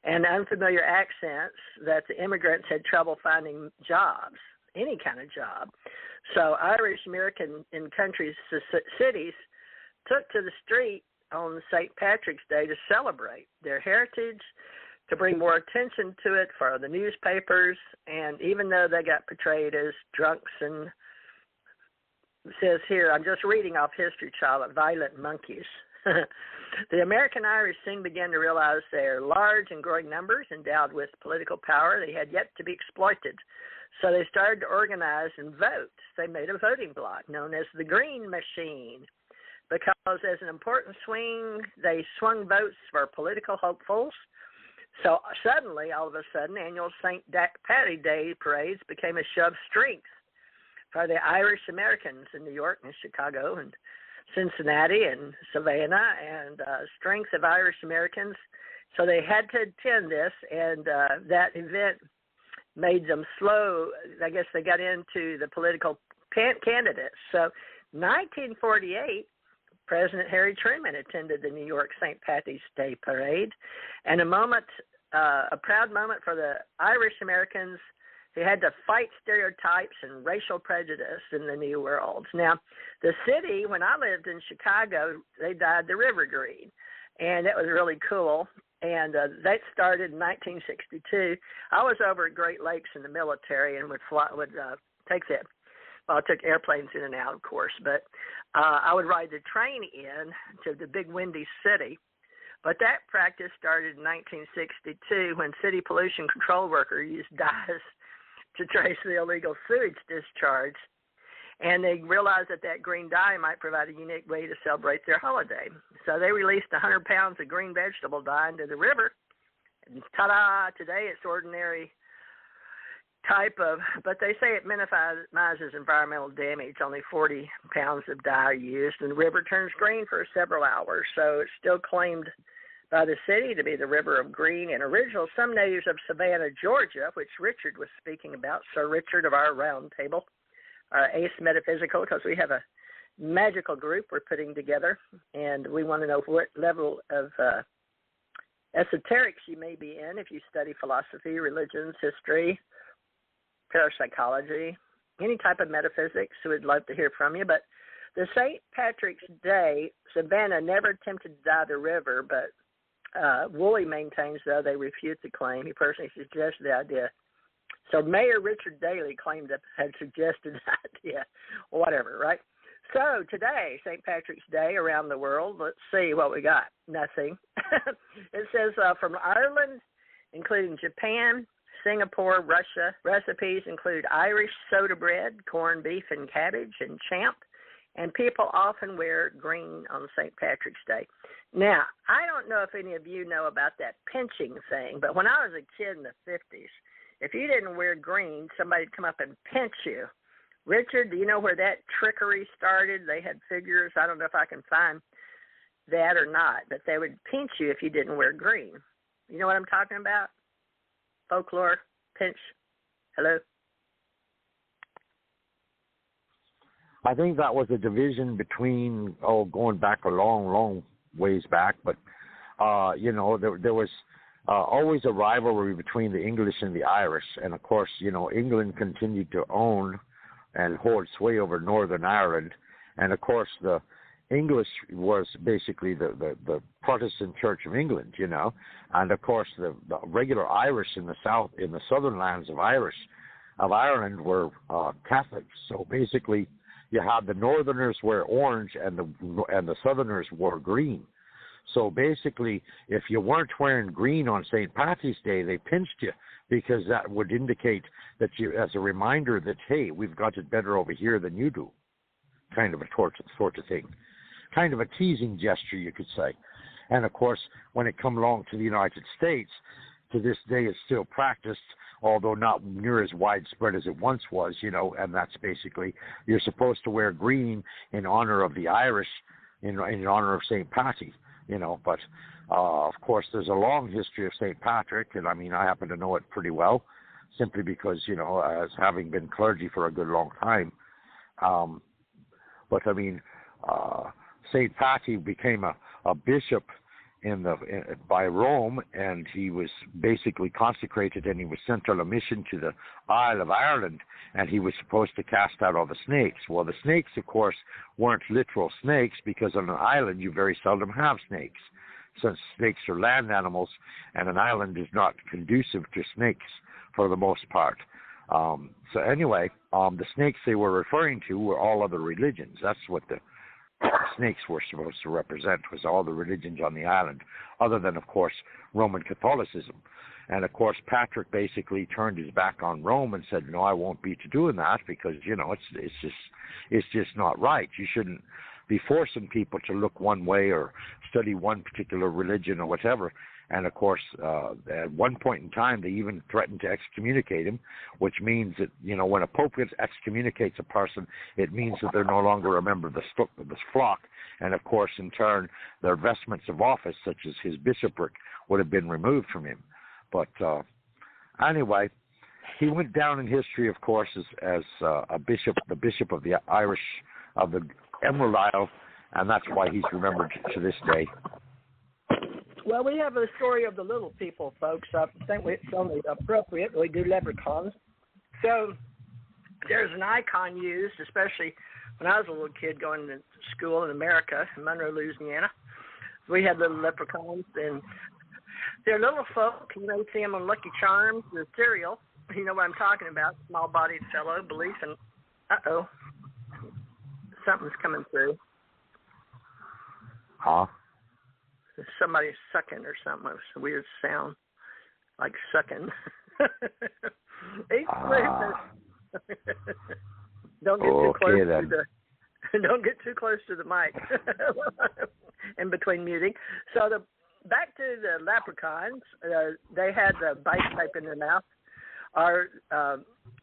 and unfamiliar accents, that the immigrants had trouble finding jobs, any kind of job. So Irish American in countries, cities, took to the street on St. Patrick's Day to celebrate their heritage, to bring more attention to it for the newspapers, and even though they got portrayed as drunks and, it says here, I'm just reading off History Channel, violent monkeys. The American Irish soon began to realize their large and growing numbers, endowed with political power, they had yet to be exploited. So they started to organize and vote. They made a voting bloc known as the Green Machine, because as an important swing, they swung votes for political hopefuls. So suddenly, all of a sudden, annual St. Patty Day parades became a show of strength for the Irish Americans in New York and Chicago and Cincinnati and Savannah, and strength of Irish Americans. So they had to attend this, and that event made them slow. I guess they got into the political candidates. So 1948, President Harry Truman attended the New York St. Patty's Day Parade, and a proud moment for the Irish Americans who had to fight stereotypes and racial prejudice in the New World. Now, the city, when I lived in Chicago, they dyed the river green, and that was really cool. And that started in 1962. I was over at Great Lakes in the military and would take that. Well, I took airplanes in and out, of course, but I would ride the train in to the big windy city. But that practice started in 1962 when city pollution control workers used dyes to trace the illegal sewage discharge. And they realized that green dye might provide a unique way to celebrate their holiday. So they released 100 pounds of green vegetable dye into the river. And ta-da, today it's ordinary type of, but they say it minimizes environmental damage. Only 40 pounds of dye are used, and the river turns green for several hours. So it's still claimed by the city to be the River of Green and original. Some natives of Savannah, Georgia, which Richard was speaking about, Sir Richard of our round table, Ace Metaphysical, because we have a magical group we're putting together, and we want to know what level of esoterics you may be in if you study philosophy, religions, history, parapsychology, any type of metaphysics. So we'd love to hear from you. But the St. Patrick's Day, Savannah never attempted to dye the river, but Woolley maintains, though, they refute the claim. He personally suggested the idea. So Mayor Richard Daley claimed to had suggested the idea, whatever, right? So today, St. Patrick's Day around the world, let's see what we got. Nothing. It says from Ireland, including Japan, Singapore, Russia. Recipes include Irish soda bread, corned beef and cabbage, and champ. And people often wear green on St. Patrick's Day. Now, I don't know if any of you know about that pinching thing, but when I was a kid in the 50s, if you didn't wear green, somebody'd come up and pinch you. Richard, do you know where that trickery started? They had figures. I don't know if I can find that or not, but they would pinch you if you didn't wear green. You know what I'm talking about? Folklore, pinch. Hello? I think that was a division between, going back a long, long ways back, but, there was always a rivalry between the English and the Irish. And, of course, England continued to own and hold sway over Northern Ireland. And, of course, the English was basically the Protestant Church of England, And, of course, the regular Irish in the southern lands of Ireland were Catholics. So, basically, you had the Northerners wear orange and the Southerners wore green. So basically, if you weren't wearing green on St. Patty's Day, they pinched you because that would indicate that you, as a reminder that, hey, we've got it better over here than you do. kind of a sort of thing, kind of a teasing gesture, you could say. And of course, when it come along to the United States, to this day it's still practiced, although not near as widespread as it once was, and that's basically you're supposed to wear green in honor of the Irish, in honor of St. Patty, but of course there's a long history of St. Patrick, and I mean I happen to know it pretty well, simply because, as having been clergy for a good long time. But I mean, St. Patty became a bishop by Rome, and he was basically consecrated, and he was sent on a mission to the Isle of Ireland, and he was supposed to cast out all the snakes. Well, the snakes, of course, weren't literal snakes, because on an island you very seldom have snakes, since snakes are land animals, and an island is not conducive to snakes for the most part. So anyway, the snakes they were referring to were all other religions. That's what the snakes were supposed to represent, was all the religions on the island, other than, of course, Roman Catholicism. And, of course, Patrick basically turned his back on Rome and said, no, I won't be to doing that, because, it's just not right. You shouldn't be forcing people to look one way or study one particular religion or whatever. And, of course, at one point in time, they even threatened to excommunicate him, which means that, when a pope excommunicates a person, it means that they're no longer a member of the flock. And, of course, in turn, their vestments of office, such as his bishopric, would have been removed from him. But anyway, he went down in history, of course, as a bishop, the bishop of the Irish, of the Emerald Isle, and that's why he's remembered to this day. Well, we have a story of the little people, folks. I think it's only appropriate. We do leprechauns. So there's an icon used, especially when I was a little kid going to school in America, in Monroe, Louisiana. We had little leprechauns, and they're little folk. You may see them on Lucky Charms, the cereal. You know what I'm talking about, small-bodied fellow, belief in, something's coming through. Huh? Somebody's sucking or something. It's a weird sound, like sucking. Don't get too close to the. Don't get too close to the mic. In between muting. So back to the leprechauns. They had the bite pipe in their mouth.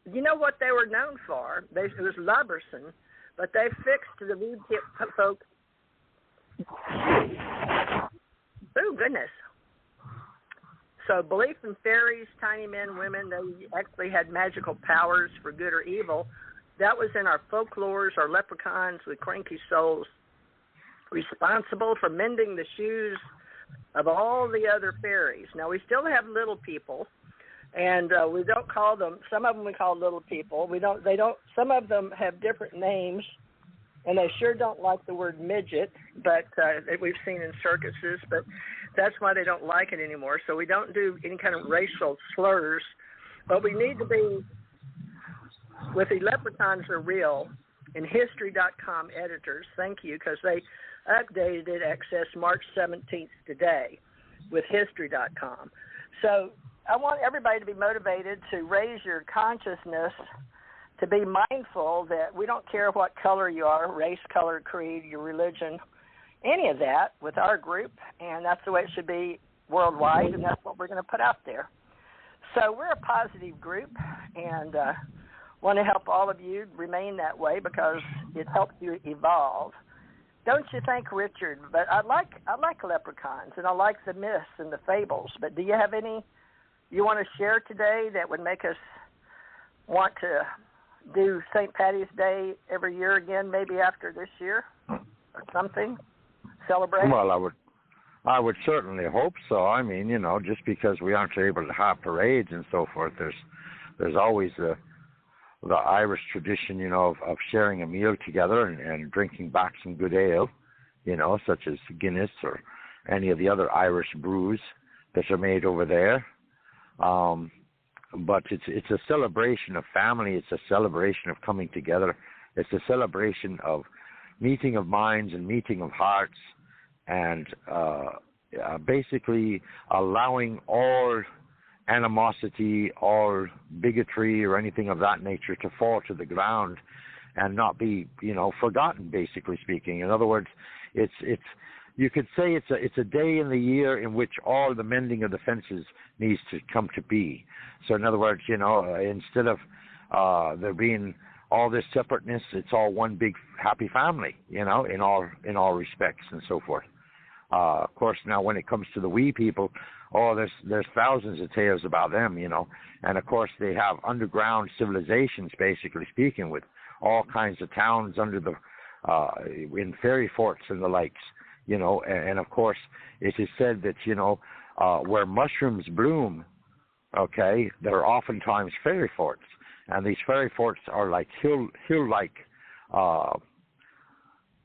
You know what they were known for? It was Luberson, but they fixed the weed tip folk. Oh, goodness. So belief in fairies, tiny men, women, they actually had magical powers for good or evil. That was in our folklores, our leprechauns with cranky souls, responsible for mending the shoes of all the other fairies. Now, we still have little people, and we don't call them, some of them we call little people. Some of them have different names. And they sure don't like the word midget, but that we've seen in circuses, but that's why they don't like it anymore. So we don't do any kind of racial slurs, but we need to be, with the leprechauns are real, and History.com editors, thank you, because they updated it access March 17th today with History.com. So I want everybody to be motivated to raise your consciousness, to be mindful that we don't care what color you are, race, color, creed, your religion, any of that with our group, and that's the way it should be worldwide, and that's what we're going to put out there. So we're a positive group, and want to help all of you remain that way because it helps you evolve. Don't you think, Richard? But I like leprechauns, and I like the myths and the fables, but do you have any you want to share today that would make us want to do St. Patty's Day every year again, maybe after this year or something? Celebrate? Well, I would certainly hope so. I mean, just because we aren't able to have parades and so forth, there's always the Irish tradition, of sharing a meal together and drinking back some good ale, such as Guinness or any of the other Irish brews that are made over there. But it's a celebration of family. It's a celebration of coming together. It's a celebration of meeting of minds and meeting of hearts, and basically allowing all animosity, all bigotry, or anything of that nature to fall to the ground, and not be, forgotten, basically speaking. In other words, it's you could say it's a day in the year in which all the mending of the fences needs to come to be. So in other words, instead of there being all this separateness, it's all one big happy family, in all respects and so forth. Of course, now when it comes to the wee people, there's thousands of tales about them, and of course they have underground civilizations, basically speaking, with all kinds of towns under the in fairy forts and the likes, and of course it is said that where mushrooms bloom, okay, there are oftentimes fairy forts, and these fairy forts are like hill-like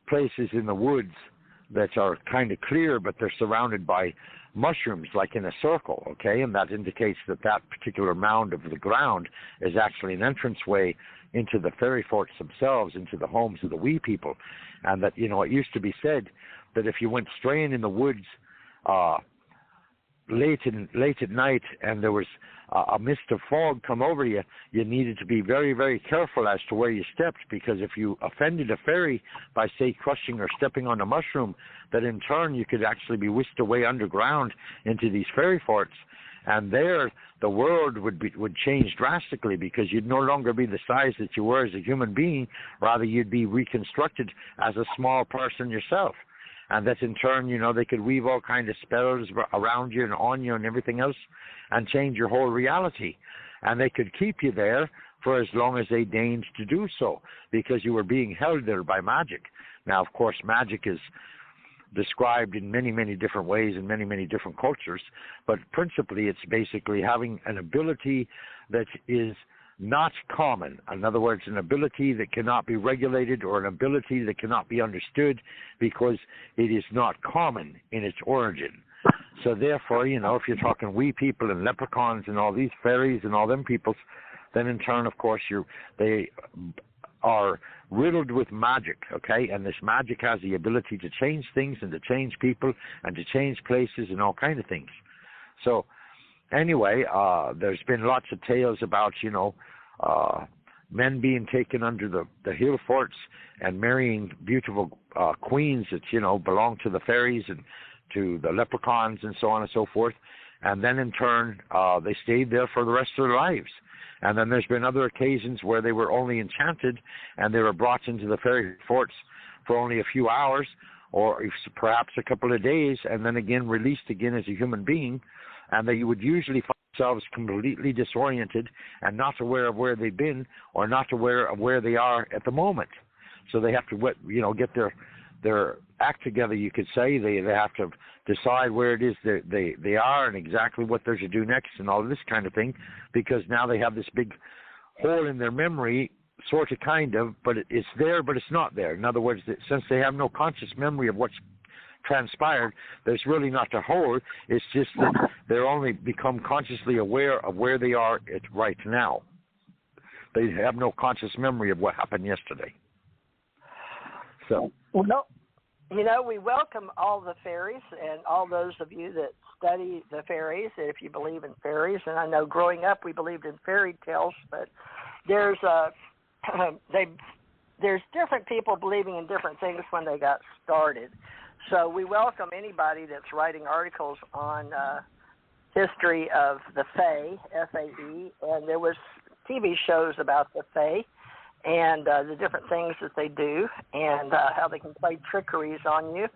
places in the woods that are kind of clear, but they're surrounded by mushrooms, like in a circle, okay? And that indicates that particular mound of the ground is actually an entranceway into the fairy forts themselves, into the homes of the wee people. And that, it used to be said that if you went straying in the woods late at night and there was a mist of fog come over you, you needed to be very, very careful as to where you stepped, because if you offended a fairy by, say, crushing or stepping on a mushroom, that in turn you could actually be whisked away underground into these fairy forts, and there the world would change drastically, because you'd no longer be the size that you were as a human being, rather you'd be reconstructed as a small person yourself. And that in turn, they could weave all kinds of spells around you and on you and everything else and change your whole reality. And they could keep you there for as long as they deigned to do so, because you were being held there by magic. Now, of course, magic is described in many, many different ways in many, many different cultures, but principally it's basically having an ability that is not common. In other words, an ability that cannot be regulated, or an ability that cannot be understood because it is not common in its origin. So therefore, if you're talking wee people and leprechauns and all these fairies and all them peoples, then in turn, of course, they are riddled with magic, okay? And this magic has the ability to change things and to change people and to change places and all kinds of things. So anyway, there's been lots of tales about, men being taken under the hill forts and marrying beautiful queens that, belong to the fairies and to the leprechauns and so on and so forth. And then in turn, they stayed there for the rest of their lives. And then there's been other occasions where they were only enchanted and they were brought into the fairy forts for only a few hours or perhaps a couple of days, and then again released again as a human being. And they would usually find themselves completely disoriented and not aware of where they've been or not aware of where they are at the moment. So they have to, get their act together, you could say. They have to decide where it is that they are and exactly what they're to do next and all this kind of thing, because now they have this big hole in their memory, sort of, kind of, but it's there, but it's not there. In other words, since they have no conscious memory of what's transpired, there's really not a hole. It's just that they're only become consciously aware of where they are right now. They have no conscious memory of what happened yesterday. So, we welcome all the fairies and all those of you that study the fairies, if you believe in fairies. And I know growing up we believed in fairy tales, but there's different people believing in different things when they got started. So we welcome anybody that's writing articles on history of the Fae, F-A-E, and there was TV shows about the Fae and the different things that they do and how they can play trickeries on you.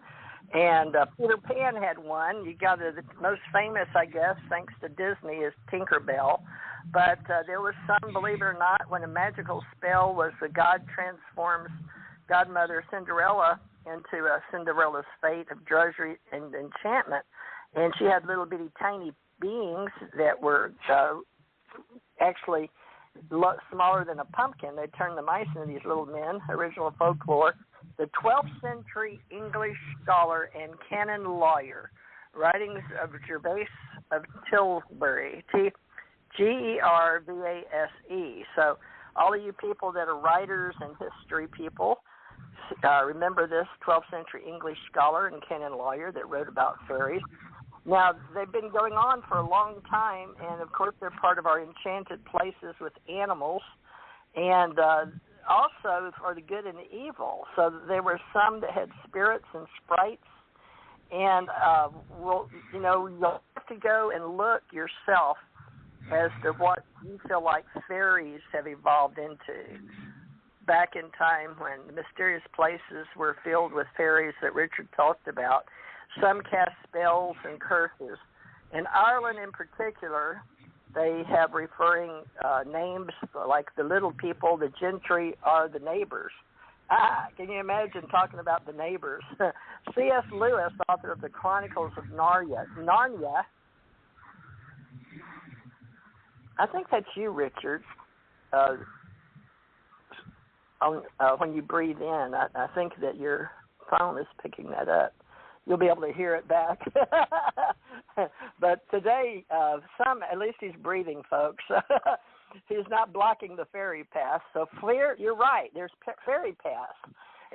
And Peter Pan had one. You got the most famous, I guess, thanks to Disney, is Tinkerbell. But there was some, believe it or not, when a magical spell was the god transforms godmother Cinderella into Cinderella's fate of drudgery and enchantment. And she had little bitty tiny beings that were actually smaller than a pumpkin. They turned the mice into these little men, original folklore. The 12th century English scholar and canon lawyer, writings of Gervase of Tilbury, Gervase. So all of you people that are writers and history people, remember this 12th century English scholar and canon lawyer that wrote about fairies. Now, they've been going on for a long time, and of course they're part of our enchanted places with animals. And also for the good and the evil. So there were some that had spirits and sprites. And, you'll have to go and look yourself as to what you feel like fairies have evolved into. Back in time when the mysterious places were filled with fairies that Richard talked about, some cast spells and curses. In Ireland in particular, they have referring names like the little people, the gentry are the neighbors. Can you imagine talking about the neighbors? C.S. Lewis, author of the Chronicles of Narnia. I think that's you, Richard. When you breathe in, I think that your phone is picking that up. You'll be able to hear it back. But today, at least he's breathing, folks. He's not blocking the fairy path. So you're right. There's fairy paths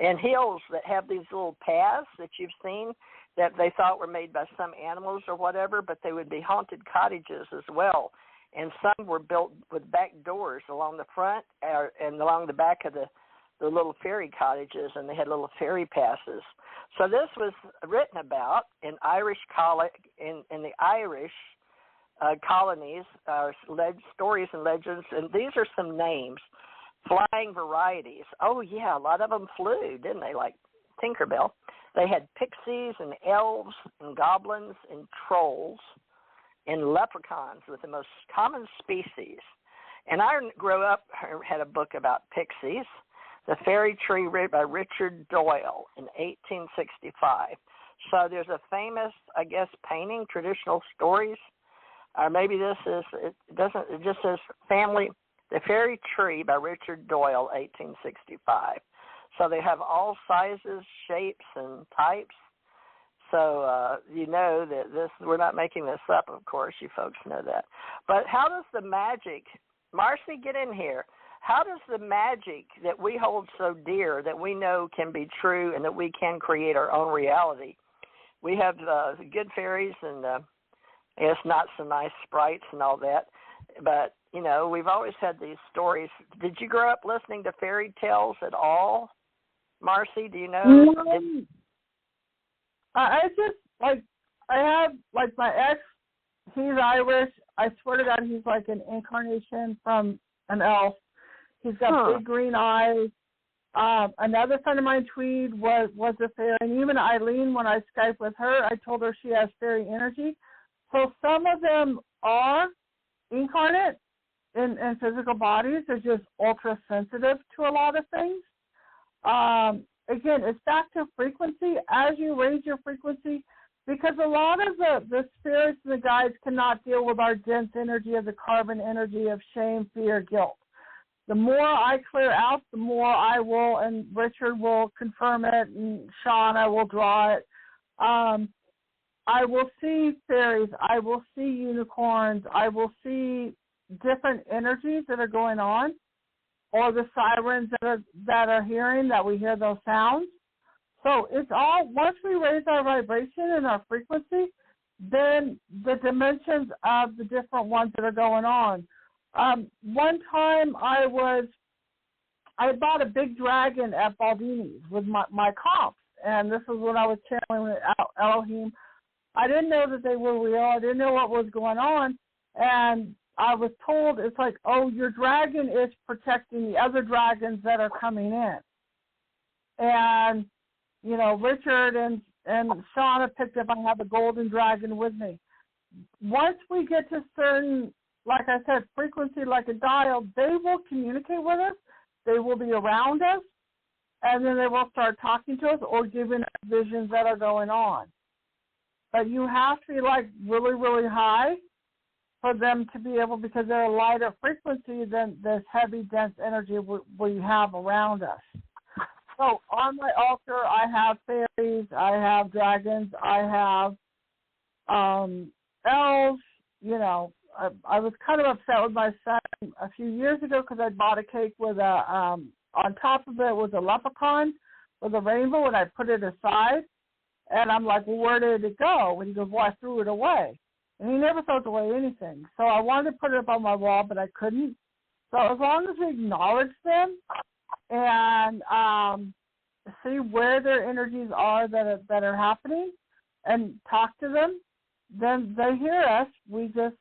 and hills that have these little paths that you've seen that they thought were made by some animals or whatever, but they would be haunted cottages as well. And some were built with back doors along the front and along the back of the little fairy cottages, and they had little fairy passes. So this was written about in Irish in the Irish colonies, stories and legends, and these are some names, flying varieties. Oh, yeah, a lot of them flew, didn't they, like Tinkerbell. They had pixies and elves and goblins and trolls and leprechauns with the most common species. And I grew up, had a book about pixies, The Fairy Tree by Richard Doyle in 1865. So there's a famous, I guess, painting, traditional stories. Or maybe it just says The Fairy Tree by Richard Doyle, 1865. So they have all sizes, shapes, and types. So you know that we're not making this up, of course. You folks know that. But how does the magic, Marci, get in here. How does the magic that we hold so dear, that we know can be true and that we can create our own reality? We have good fairies and I guess not so nice sprites and all that. But, we've always had these stories. Did you grow up listening to fairy tales at all, Marci? Do you know? I just, I have, my ex, he's Irish. I swear to God, he's like an incarnation from an elf. He's got big green eyes. Another friend of mine, Tweed, was a fairy. And even Eileen, when I Skype with her, I told her she has fairy energy. So some of them are incarnate in physical bodies. They're just ultra sensitive to a lot of things. Again, it's back to frequency. As you raise your frequency, because a lot of the spirits and the guides cannot deal with our dense energy of the carbon energy of shame, fear, guilt. The more I clear out, the more I will, and Richard will confirm it, and Sean, I will draw it. I will see fairies. I will see unicorns. I will see different energies that are going on, or the sirens that are hearing, that we hear those sounds. So it's all, once we raise our vibration and our frequency, then the dimensions of the different ones that are going on. One time I bought a big dragon at Baldini's with my comps, and this was when I was channeling with Elohim. I didn't know that they were real. I didn't know what was going on, and I was told, it's like, oh, your dragon is protecting the other dragons that are coming in. And, Richard and Shauna picked up, I have a golden dragon with me. Once we get to certain, like I said, frequency like a dial, they will communicate with us. They will be around us, and then they will start talking to us or giving us visions that are going on. But you have to be really, really high for them to be able, because they're a lighter frequency than this heavy, dense energy we have around us. So on my altar, I have fairies, I have dragons, I have elves. I was kind of upset with my son a few years ago because I bought a cake with on top of it was a leprechaun with a rainbow, and I put it aside. And I'm like, well, where did it go? And he goes, well, I threw it away. And he never throws away anything. So I wanted to put it up on my wall, but I couldn't. So as long as we acknowledge them and see where their energies are that are happening and talk to them. Then they hear us. We just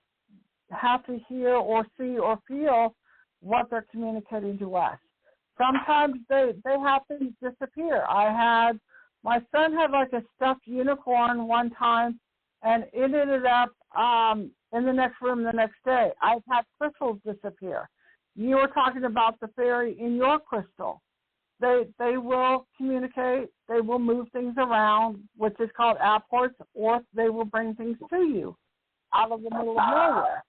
have to hear or see or feel what they're communicating to us. Sometimes they have things disappear. My son had like a stuffed unicorn one time, and it ended up in the next room the next day. I've had crystals disappear. You were talking about the fairy in your crystal. They will communicate. They will move things around, which is called apports, or they will bring things to you out of the middle of nowhere.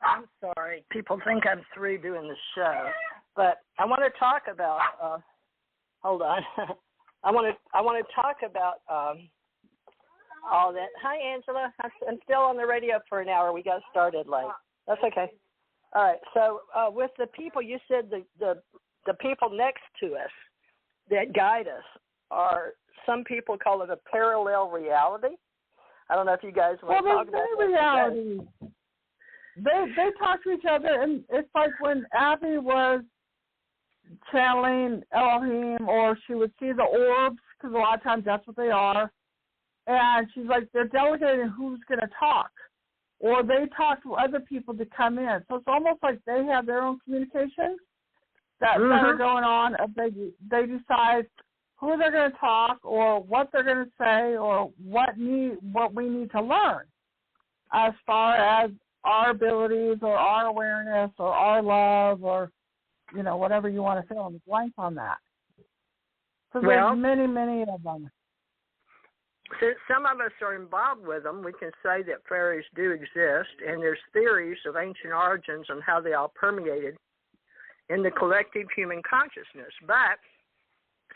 I'm sorry. People think I'm through doing the show, but I want to talk about. Hold on. I want to talk about all that. Hi, Angela. I'm still on the radio for an hour. We got started late. That's okay. All right. So with the people, you said the people next to us that guide us are, some people call it a parallel reality. I don't know if you guys want to talk about that. Reality. They talk to each other, and it's like when Abby was channeling Elohim, or she would see the orbs, because a lot of times that's what they are, and she's like, they're delegating who's going to talk, or they talk to other people to come in. So it's almost like they have their own communications that are going on. They decide who they're going to talk, or what they're going to say, or what we need to learn as far as our abilities or our awareness or our love, or, whatever you want to fill in the blank on that. So there's many, many of them. Since some of us are involved with them, we can say that fairies do exist, and there's theories of ancient origins on how they all permeated in the collective human consciousness. But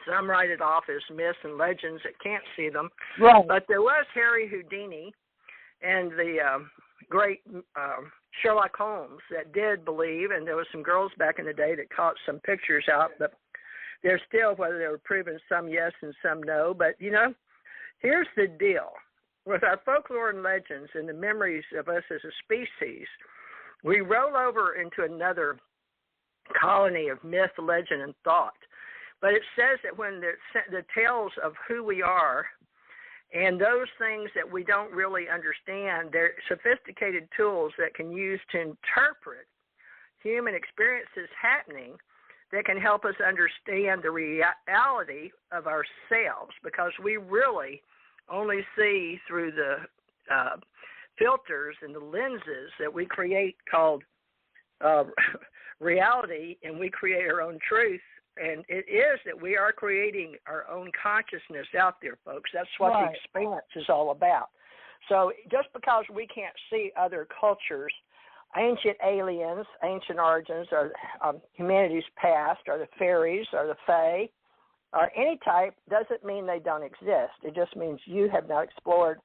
some write it off as myths and legends that can't see them. Right. But there was Harry Houdini and the great Sherlock Holmes that did believe, and there was some girls back in the day that caught some pictures out, but there's still, whether they were proven, some yes and some no. But, here's the deal. With our folklore and legends and the memories of us as a species, we roll over into another colony of myth, legend, and thought. But it says that when the tales of who we are and those things that we don't really understand, they're sophisticated tools that can use to interpret human experiences happening that can help us understand the reality of ourselves, because we really only see through the filters and the lenses that we create called reality, and we create our own truth. And it is that we are creating our own consciousness out there, folks. That's what the experience is all about. So just because we can't see other cultures, ancient aliens, ancient origins, or humanity's past, or the fairies, or the fae, or any type, doesn't mean they don't exist. It just means you have not explored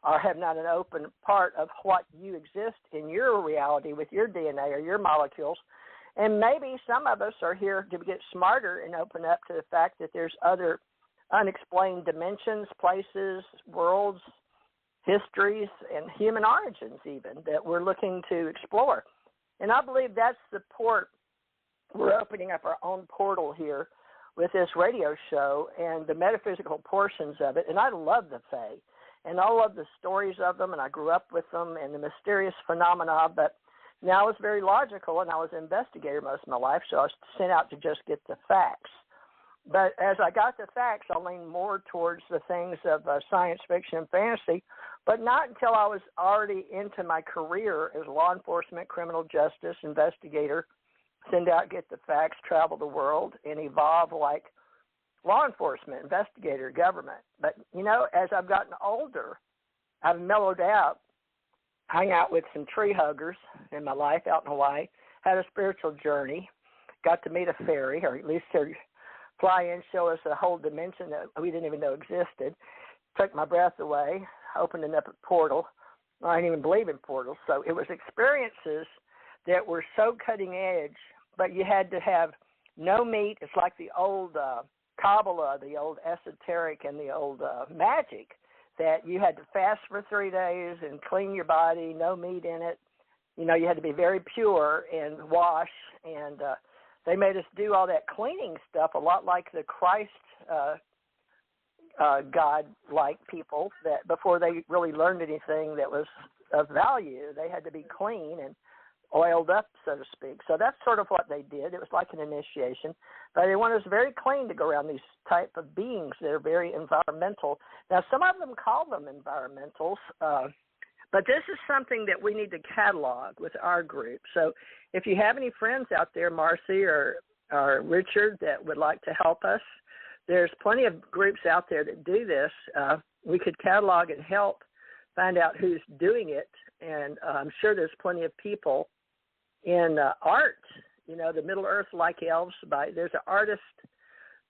or have not an open part of what you exist in your reality with your DNA or your molecules. And maybe some of us are here to get smarter and open up to the fact that there's other unexplained dimensions, places, worlds, histories, and human origins even that we're looking to explore. And I believe that's the port. We're opening up our own portal here with this radio show and the metaphysical portions of it. And I love the Fae and all of the stories of them, and I grew up with them and the mysterious phenomena, but now I was very logical, and I was an investigator most of my life, so I was sent out to just get the facts. But as I got the facts, I leaned more towards the things of science fiction and fantasy, but not until I was already into my career as law enforcement, criminal justice, investigator, send out, get the facts, travel the world, and evolve like law enforcement, investigator, government. But, as I've gotten older, I've mellowed out. Hung out with some tree huggers in my life out in Hawaii, had a spiritual journey, got to meet a fairy, or at least to fly in, show us a whole dimension that we didn't even know existed, took my breath away, opened up a portal. I didn't even believe in portals, so it was experiences that were so cutting edge, but you had to have no meat. It's like the old Kabbalah, the old esoteric, and the old magic, that you had to fast for 3 days and clean your body, no meat in it, you know, you had to be very pure and wash, and they made us do all that cleaning stuff, a lot like the Christ God-like people, that before they really learned anything that was of value, they had to be clean and oiled up, so to speak. So that's sort of what they did. It was like an initiation. But they wanted us very clean to go around these type of beings that are very environmental. Now, some of them call them environmentals, but this is something that we need to catalog with our group. So if you have any friends out there, Marci or Richard, that would like to help us, there's plenty of groups out there that do this. We could catalog and help find out who's doing it, and I'm sure there's plenty of people in art, you know, the Middle Earth like elves. There's an artist,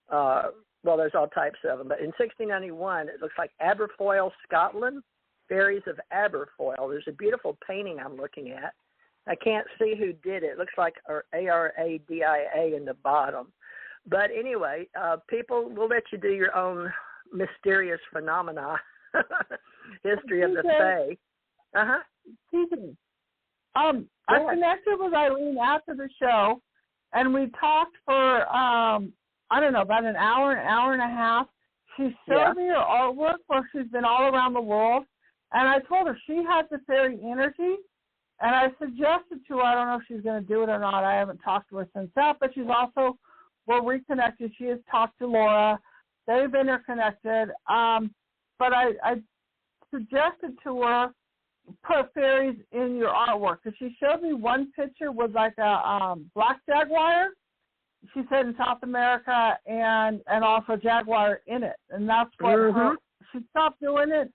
well, there's all types of them, but in 1691, it looks like Aberfoyle, Scotland, Fairies of Aberfoyle. There's a beautiful painting I'm looking at. I can't see who did it. It looks like Aradia in the bottom. But anyway, people will let you do your own mysterious phenomena, history of the Fae. I connected with Eileen after the show, and we talked for, I don't know, about an hour and a half. She showed me her artwork where she's been all around the world, and I told her she has the fairy energy, and I suggested to her, I don't know if she's going to do it or not. I haven't talked to her since that, but she's also, we're reconnected. She has talked to Laura. They've been interconnected. But I suggested to her, put fairies in your artwork, because she showed me one picture was like a black jaguar. She said in South America, and also jaguar in it, and that's what she stopped doing it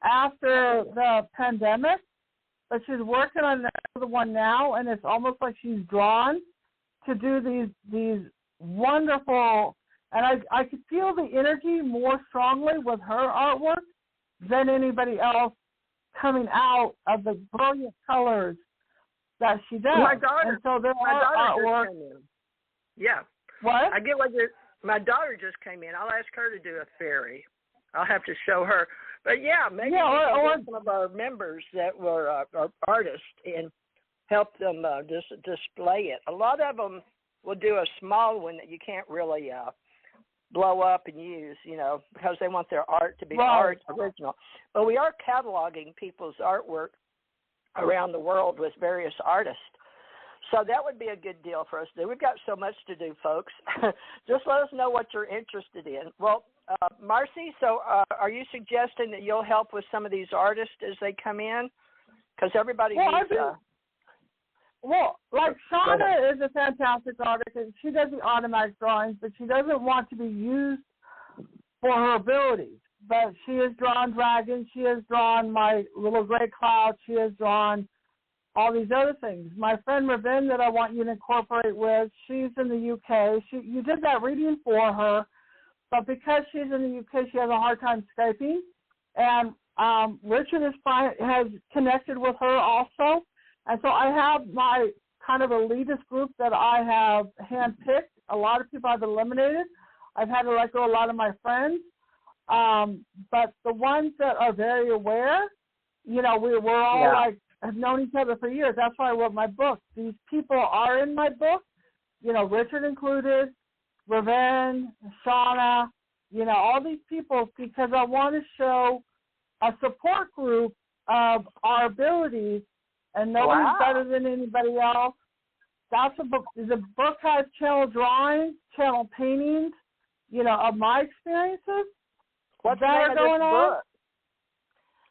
after the pandemic, but she's working on another one now, and it's almost like she's drawn to do these wonderful, and I could feel the energy more strongly with her artwork than anybody else coming out of the brilliant colors that she does. My daughter, and so there my are daughter artwork. just came in. Yeah. What? I get what my daughter just came in. I'll ask her to do a fairy. I'll have to show her. But yeah, maybe or some of our members that were are artists and help them just display it. A lot of them will do a small one that you can't really blow up and use, you know, because they want their art to be art original. But we are cataloging people's artwork around the world with various artists. So that would be a good deal for us to do. We've got so much to do, folks. Just let us know what you're interested in. Well, Marci, so are you suggesting that you'll help with some of these artists as they come in? Because everybody needs... Well, like Shauna is a fantastic artist, and she does the automatic drawings, but she doesn't want to be used for her abilities. But she has drawn dragons, she has drawn my little gray cloud, she has drawn all these other things. My friend Raven that I want you to incorporate with, she's in the UK. You did that reading for her, but because she's in the UK, she has a hard time Skyping. And Richard has connected with her also. And so I have my kind of elitist group that I have handpicked. A lot of people I've eliminated. I've had to let go a lot of my friends. But the ones that are very aware, you know, we're all like, have known each other for years. That's why I wrote my book. These people are in my book, you know, Richard included, Raven, Shauna, you know, all these people, because I want to show a support group of our abilities, and nobody's better than anybody else. That's a book. The book has channel drawings, channel paintings, you know, of my experiences. What's the name of this book?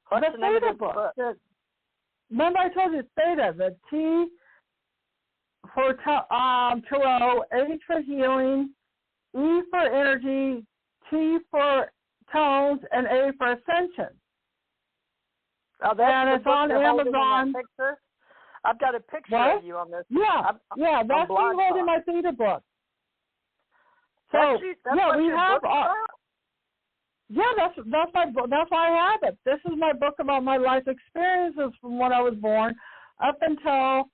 What's the name of this book? Remember I told you Theta, the T for tarot, H for healing, E for energy, T for tones, and A for ascension. Oh, and it's on Amazon. I've got a picture of you on this. Yeah, that's me holding my Theta book. So we have. That's my book. That's why I have it. This is my book about my life experiences from when I was born up until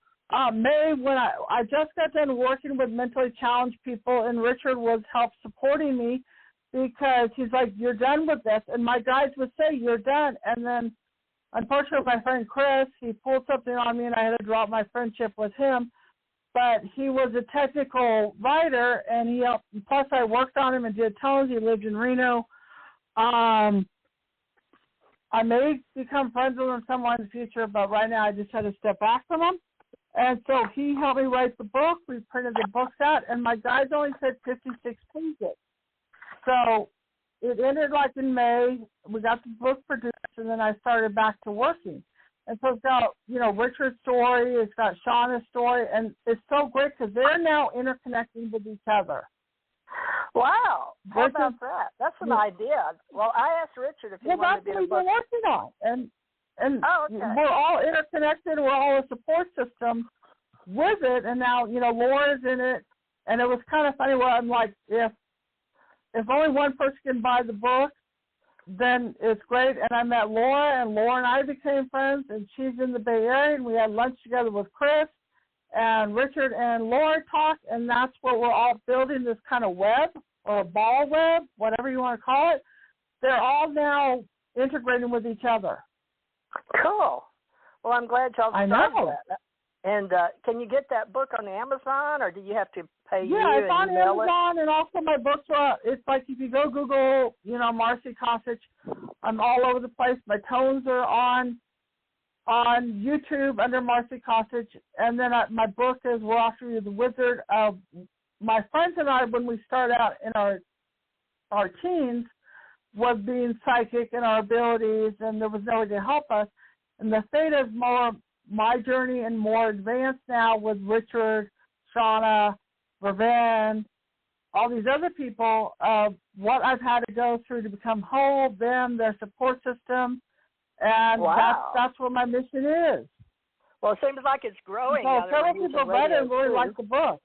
May, when I just got done working with mentally challenged people, and Richard was supporting me because he's like, "You're done with this," and my guides would say, "You're done," and then unfortunately, my friend Chris, he pulled something on me, and I had to drop my friendship with him. But he was a technical writer, and he helped. Plus, I worked on him and did tones. He lived in Reno. I may become friends with him somewhere in the future, but right now I just had to step back from him. And so he helped me write the book. We printed the books out, and my guides only said 56 pages. So it ended like in May. We got the book produced, and then I started back to working. And so it's got, Richard's story, it's got Shauna's story, and it's so great because they're now interconnecting with each other. Wow. How about that? That's an idea. Well, I asked Richard if he wanted to be a book. That's what we're working on. And okay. We're all interconnected. We're all a support system with it. And now, Laura's in it. And it was kind of funny where I'm like, if only one person can buy the book, then it's great. And I met Laura, and Laura and I became friends, and she's in the Bay Area, and we had lunch together with Chris, and Richard and Laura talked, and that's where we're all building this kind of web, or a ball web, whatever you want to call it. They're all now integrating with each other. Cool. Well, I'm glad y'all started that. And can you get that book on Amazon, or do you have to pay you and it's on email Amazon, and also my books are, it's like if you go Google, Marci Kosich, I'm all over the place. My tones are on YouTube under Marci Kosich, and then my book is We're After You, the Wizard. My friends and I, when we started out in our teens, was being psychic in our abilities, and there was nobody to help us. And the fate is more my journey and more advanced now with Richard, Shauna, Raven, all these other people of what I've had to go through to become whole, them, their support system, and that's what my mission is. Well, it seems like it's growing. So several people read it and really like the book.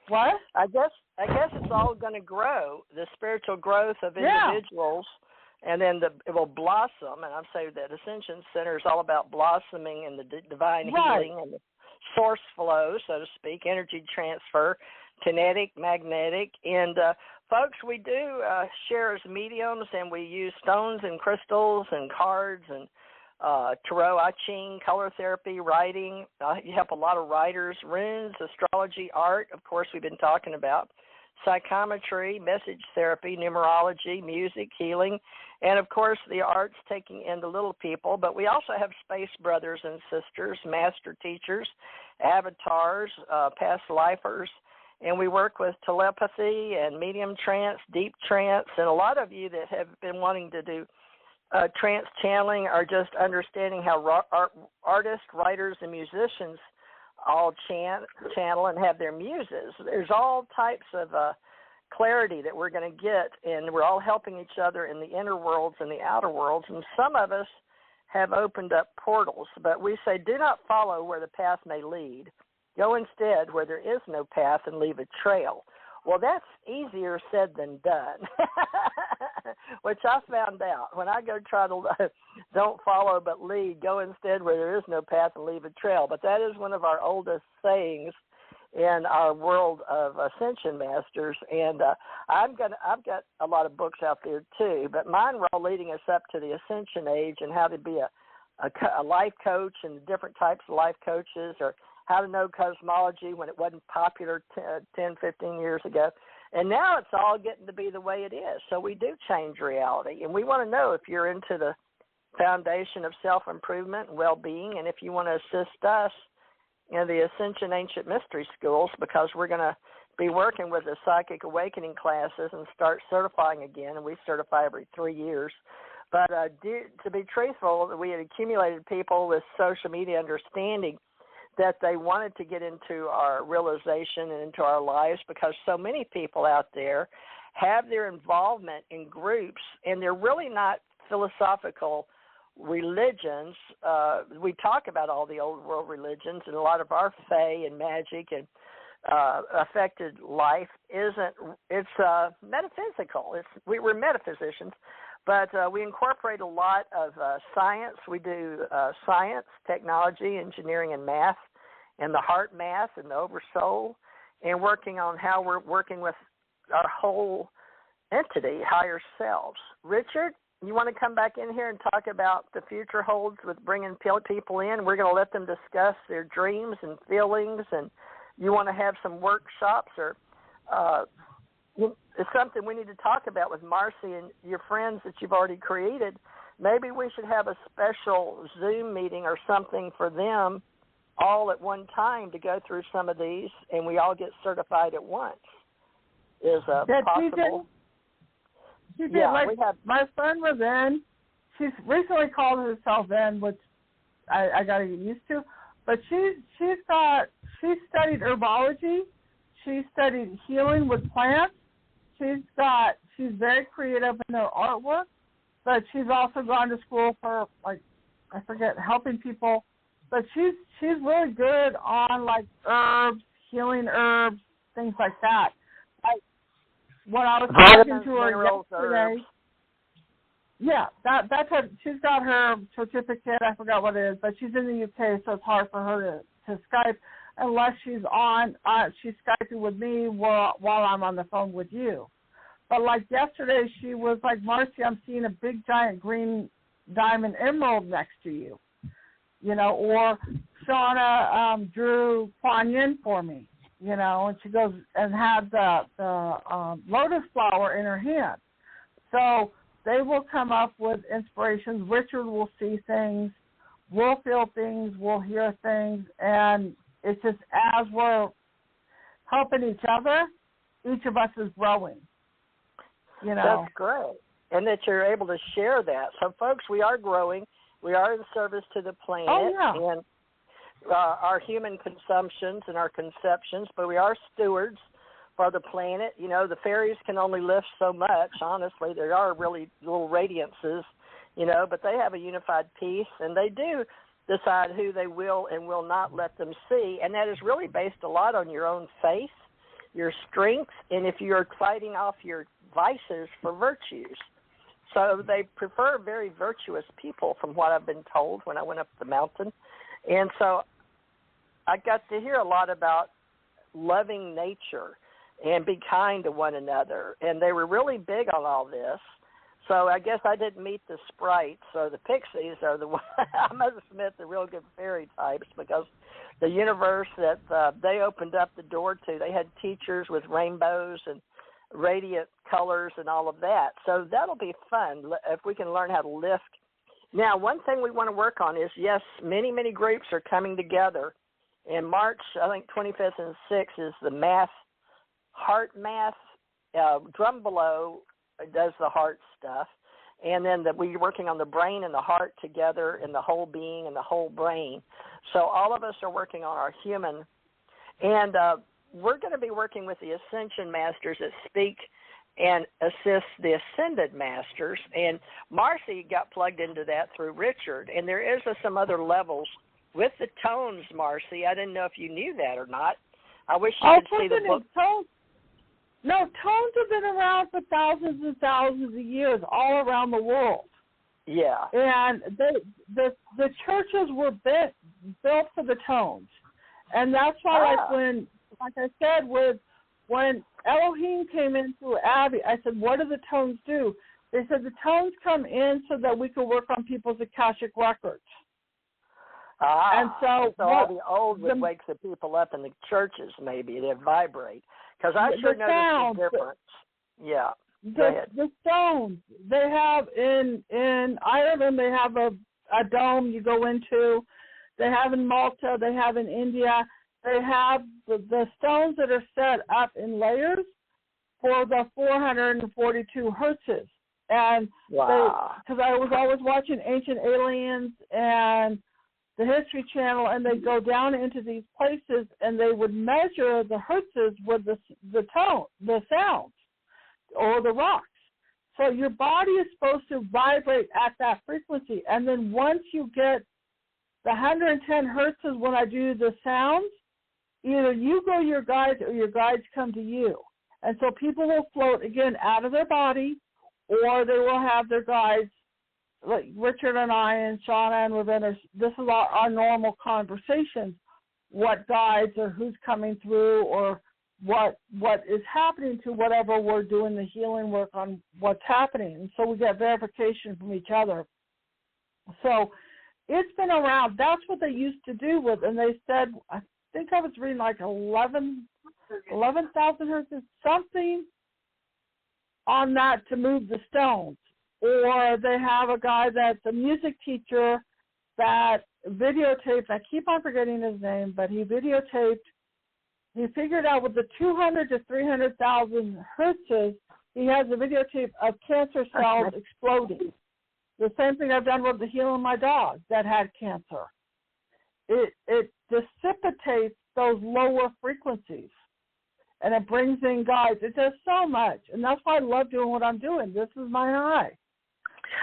What? I guess it's all going to grow, the spiritual growth of individuals, and then it will blossom. And I'm saying that Ascension Center is all about blossoming and the divine healing and the source flow, so to speak, energy transfer, kinetic, magnetic. And, folks, we do share as mediums, and we use stones and crystals and cards and tarot, I Ching, color therapy, writing. You help a lot of writers, runes, astrology, art, of course, we've been talking about, psychometry, message therapy, numerology, music, healing, and, of course, the arts taking in the little people. But we also have space brothers and sisters, master teachers, avatars, past lifers, and we work with telepathy and medium trance, deep trance, and a lot of you that have been wanting to do trance channeling are just understanding how artists, writers, and musicians all channel and have their muses. There's all types of clarity that we're going to get, and we're all helping each other in the inner worlds and the outer worlds, and some of us have opened up portals, but we say do not follow where the path may lead. Go instead where there is no path and leave a trail. Well, that's easier said than done, which I found out. When I go try to don't follow but lead, go instead where there is no path and leave a trail. But that is one of our oldest sayings in our world of Ascension Masters. And I've got a lot of books out there too, but mine were all leading us up to the Ascension Age and how to be a life coach and the different types of life coaches, or how to know cosmology when it wasn't popular 10, 15 years ago. And now it's all getting to be the way it is. So we do change reality. And we want to know if you're into the foundation of self-improvement and well-being, and if you want to assist us in the Ascension Ancient Mystery Schools, because we're going to be working with the Psychic Awakening classes and start certifying again, and we certify every 3 years. But to be truthful, we had accumulated people with social media understanding that they wanted to get into our realization and into our lives, because so many people out there have their involvement in groups, and they're really not philosophical religions. We talk about all the old world religions, and a lot of our fae and magic and affected life it's metaphysical. We're metaphysicians, but we incorporate a lot of science. We do science, technology, engineering, and math, and the heart math and the oversoul, and working on how we're working with our whole entity, higher selves. Richard, you want to come back in here and talk about the future holds with bringing people in? We're going to let them discuss their dreams and feelings, and you want to have some workshops, or it's something we need to talk about with Marci and your friends that you've already created. Maybe we should have a special Zoom meeting or something for them all at one time to go through some of these, and we all get certified at once. Is possible? She did. My friend was in. She's recently called herself in, which I got to get used to. But she studied herbology. She studied healing with plants. She's very creative in her artwork, but she's also gone to school for helping people. But she's really good on herbs, healing herbs, things like that. When I was talking to her yesterday, that's her. She's got her certificate. I forgot what it is, but she's in the UK, so it's hard for her to Skype unless she's she's Skyping with me while I'm on the phone with you. But yesterday, she was like, Marci, I'm seeing a big giant green diamond emerald next to you, or Shauna drew Kuan Yin for me. And she goes and had the lotus flower in her hand. So they will come up with inspirations. Richard will see things. We'll feel things. We'll hear things. And it's just as we're helping each other, each of us is growing. That's great. And that you're able to share that. So, folks, we are growing. We are in service to the planet. Oh, yeah. And our human consumptions and our conceptions, but we are stewards for the planet. The fairies can only lift so much, honestly. There are really little radiances, but they have a unified peace, and they do decide who they will and will not let them see, and that is really based a lot on your own faith, your strengths, and if you're fighting off your vices for virtues. So they prefer very virtuous people, from what I've been told when I went up the mountain. And so I got to hear a lot about loving nature and be kind to one another. And they were really big on all this. So I guess I didn't meet the sprites, or the pixies are the ones. I must admit the real good fairy types, because the universe that they opened up the door to, they had teachers with rainbows and radiant colors and all of that. So that'll be fun if we can learn how to lift. Now, one thing we want to work on is, yes, many, many groups are coming together. In March, I think 25th and 6th is the math, heart math. Drumbelow does the heart stuff. And then we're working on the brain and the heart together, and the whole being and the whole brain. So all of us are working on our human. And we're going to be working with the Ascension Masters that speak and assist the Ascended Masters. And Marci got plugged into that through Richard. And there is some other levels with the tones, Marci. I didn't know if you knew that or not. I wish you could see the book. No, tones have been around for thousands and thousands of years all around the world. Yeah. And the churches were built for the tones. And that's why, when I said, when Elohim came in through Abby, I said, what do the tones do? They said the tones come in so that we can work on people's Akashic records. And so all the old would wake the people up in the churches, maybe. They'd vibrate. Because I sure noticed the difference. Yeah. The stones, they have in Ireland, they have a dome you go into. They have in Malta, they have in India. They have the stones that are set up in layers for the 442 hertzes. And because I was always watching Ancient Aliens and the History Channel, and they'd go down into these places, and they would measure the hertzes with the sounds, or the rocks. So your body is supposed to vibrate at that frequency, and then once you get the 110 hertzes when I do the sounds, either you go to your guides or your guides come to you. And so people will float, again, out of their body, or they will have their guides, like Richard and I and Shauna and Ravenna. This is our normal conversations, what guides or who's coming through, or what is happening to whatever we're doing the healing work on what's happening. And so we get verification from each other. So it's been around. That's what they used to do with, and they said, I think I was reading like 11,000 hertz, something on that to move the stones. Or they have a guy that's a music teacher that videotaped, I keep on forgetting his name, but he figured out with the 200 to 300,000 hertzes, he has a videotape of cancer cells exploding. The same thing I've done with the healing my dog that had cancer. It dissipates those lower frequencies, and it brings in guides. It does so much, and that's why I love doing what I'm doing. This is my high.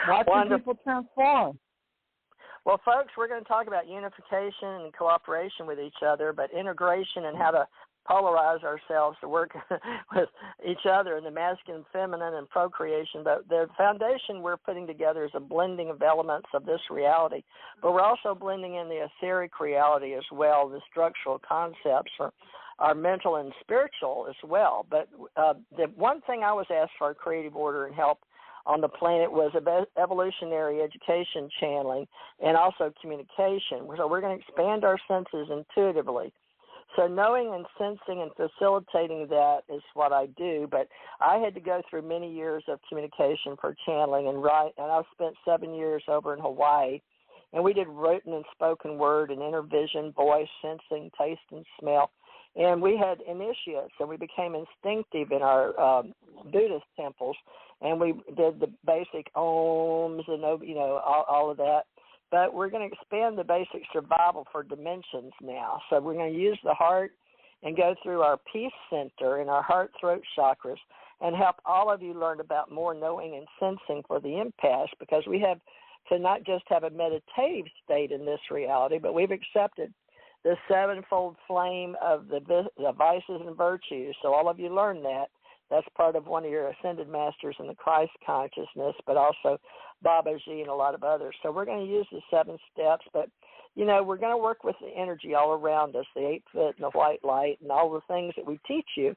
Watching people transform. Well, folks, we're going to talk about unification and cooperation with each other, but integration and how to polarize ourselves to work with each other in the masculine, feminine, and procreation. But the foundation we're putting together is a blending of elements of this reality, but we're also blending in the etheric reality as well, the structural concepts for our mental and spiritual as well. But the one thing I was asked for creative order and help on the planet was evolutionary education channeling and also communication. So we're going to expand our senses intuitively. So knowing and sensing and facilitating that is what I do, but I had to go through many years of communication for channeling and I've spent 7 years over in Hawaii, and we did written and spoken word and inner vision, voice, sensing, taste, and smell. And we had initiates, and we became instinctive in our Buddhist temples, and we did the basic ohms and all of that. But we're going to expand the basic survival for dimensions now. So we're going to use the heart and go through our peace center and our heart throat chakras and help all of you learn about more knowing and sensing for the empaths, because we have to not just have a meditative state in this reality, but we've accepted the sevenfold flame of the vices and virtues. So all of you learn that. That's part of one of your ascended masters in the Christ consciousness, but also Babaji and a lot of others. So we're going to use the 7 steps, but, we're going to work with the energy all around us, the 8-foot and the white light and all the things that we teach you.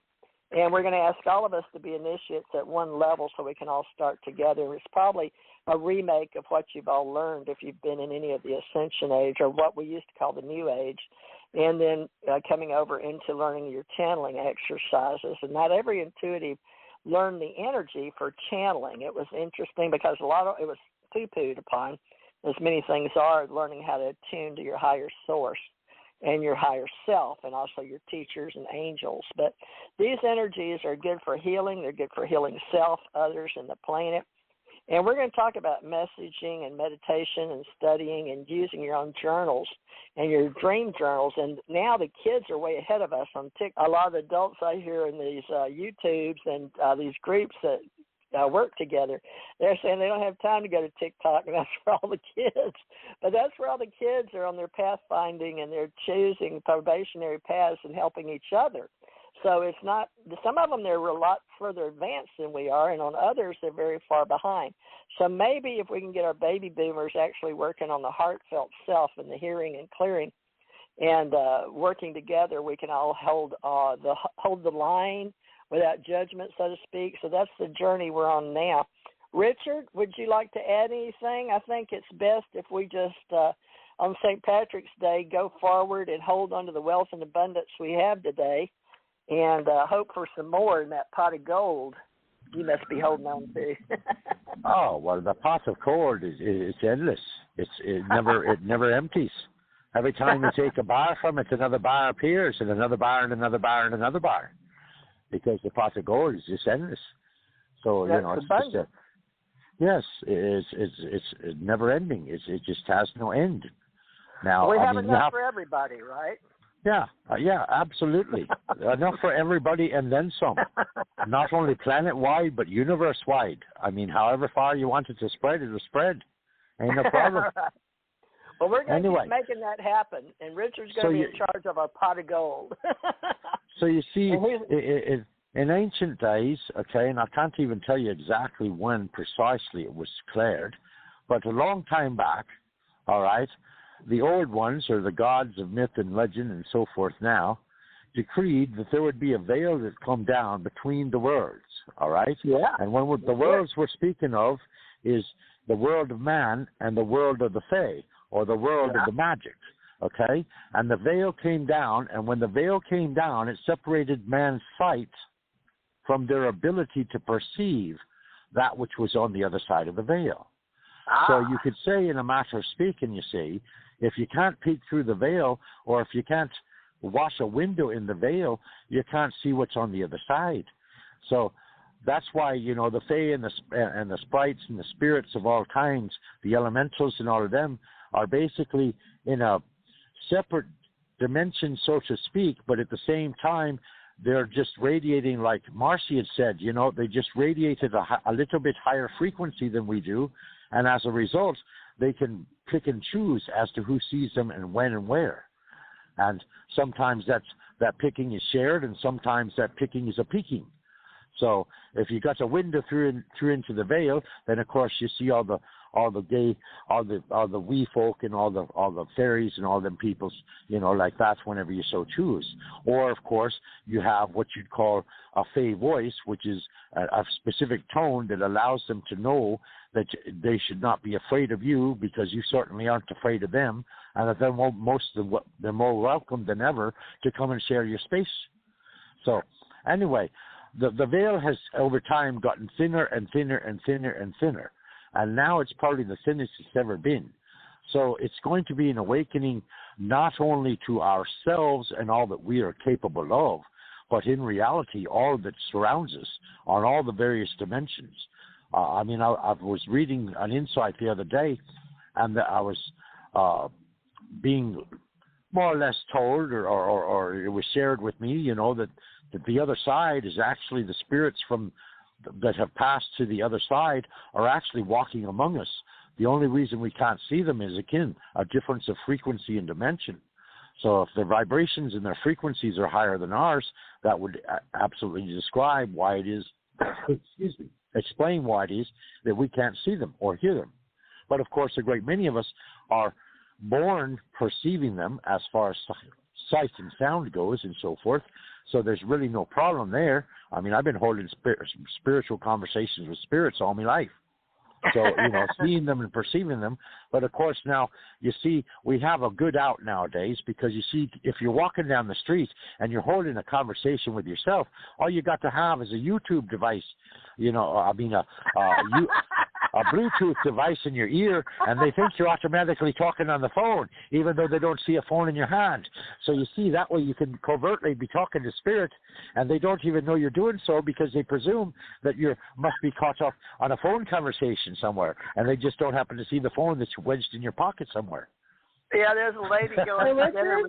And we're going to ask all of us to be initiates at one level so we can all start together. It's probably a remake of what you've all learned if you've been in any of the Ascension Age, or what we used to call the New Age, and then coming over into learning your channeling exercises. And not every intuitive learned the energy for channeling. It was interesting because it was poo-pooed upon, as many things are, learning how to attune to your higher source and your higher self, and also your teachers and angels. But these energies are good for healing. They're good for healing self, others, and the planet. And we're going to talk about messaging and meditation and studying and using your own journals and your dream journals. And now the kids are way ahead of us on TikTok. A lot of the adults I hear in these YouTubes and these groups that work together, they're saying they don't have time to go to TikTok, and that's for all the kids. But that's where all the kids are on their pathfinding, and they're choosing probationary paths and helping each other. So it's not, some of them they're a lot further advanced than we are, and on others they're very far behind. So maybe if we can get our baby boomers actually working on the heartfelt self and the hearing and clearing and working together, we can all hold the line without judgment, so to speak. So that's the journey we're on now. Richard, would you like to add anything? I think it's best if we just, on St. Patrick's Day, go forward and hold on to the wealth and abundance we have today, and hope for some more in that pot of gold you must be holding on to. Oh, well, the pot of gold is endless. It never empties. Every time you take a bar from it, another bar appears, and another bar and another bar and another bar, because the pot of gold is just endless. So it's just it's never ending. It just has no end. Now we have enough for everybody, right? Yeah, absolutely. Enough for everybody and then some. Not only planet-wide, but universe-wide. I mean, however far you want it to spread, it'll spread. Ain't no problem. Well, we're going to keep making that happen, and Richard's going to be in charge of our pot of gold. So you see, in ancient days, okay, and I can't even tell you exactly when precisely it was declared, but a long time back, all right, the old ones, or the gods of myth and legend and so forth now, decreed that there would be a veil that come down between the worlds, all right? Yeah. And when the worlds we're speaking of is the world of man and the world of the fae, or the world of the magic, okay? And the veil came down, and when the veil came down, it separated man's sight from their ability to perceive that which was on the other side of the veil. So you could say, in a matter of speaking, you see, if you can't peek through the veil, or if you can't wash a window in the veil, you can't see what's on the other side. So that's why, you know, the fae and the sprites and the spirits of all kinds, the elementals and all of them, are basically in a separate dimension, so to speak, but at the same time, they're just radiating, like Marci had said, you know, they just radiated a little bit higher frequency than we do, and as a result, they can pick and choose as to who sees them and when and where. And sometimes that picking is shared, and sometimes that picking is a peeking. So if you got a window through into the veil, then of course you see all the wee folk and all the fairies and all them peoples, you know, like that whenever you so choose. Or of course you have what you'd call a fae voice, which is a specific tone that allows them to know that they should not be afraid of you, because you certainly aren't afraid of them, and that they're more welcome than ever to come and share your space. So anyway, the veil has over time gotten thinner and thinner and thinner and thinner, and now it's probably the thinnest it's ever been. So it's going to be an awakening not only to ourselves and all that we are capable of, but in reality all that surrounds us on all the various dimensions. I mean, I was reading an insight the other day, and I was being more or less told, or it was shared with me, you know, that the other side is actually the spirits that have passed to the other side are actually walking among us. The only reason we can't see them is, again, a difference of frequency and dimension. So if their vibrations and their frequencies are higher than ours, that would absolutely describe why it is, excuse me, explain why it is that we can't see them or hear them. But of course, a great many of us are born perceiving them as far as sight and sound goes and so forth. So there's really no problem there. I mean, I've been holding spiritual conversations with spirits all my life. So, you know, seeing them and perceiving them. But of course, now, you see, we have a good out nowadays, because you see, if you're walking down the street and you're holding a conversation with yourself, all you got to have is a YouTube device, you know, I mean, a Bluetooth device in your ear, and they think you're automatically talking on the phone, even though they don't see a phone in your hand. So you see, that way you can covertly be talking to spirit, and they don't even know you're doing so, because they presume that you must be caught up on a phone conversation somewhere, and they just don't happen to see the phone that's wedged in your pocket somewhere. Yeah, there's a lady going to dinner.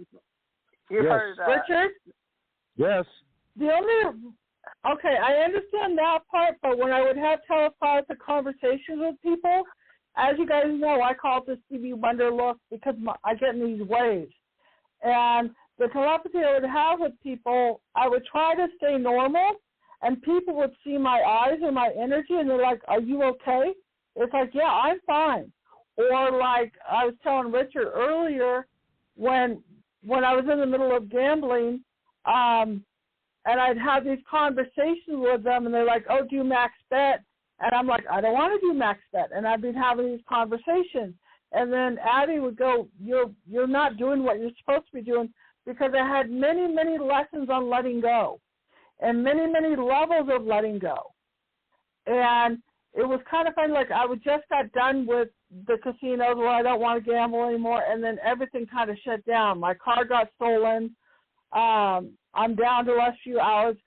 You heard that. Richard? Yes. Okay, I understand that part, but when I would have telepathic conversations with people, as you guys know, I call it the Stevie Wonder look, because I get in these waves. And the telepathy I would have with people, I would try to stay normal, and people would see my eyes or my energy, and they're like, "Are you okay?" It's like, "Yeah, I'm fine." Or like I was telling Richard earlier, when I was in the middle of gambling, and I'd have these conversations with them, and they're like, "Oh, do max bet?" And I'm like, "I don't want to do max bet." And I'd be having these conversations. And then Abby would go, you're not doing what you're supposed to be doing, because I had many, many lessons on letting go and many, many levels of letting go. And it was kind of funny, like I just got done with the casinos where I don't want to gamble anymore, and then everything kind of shut down. My car got stolen. I'm down to the last few hours.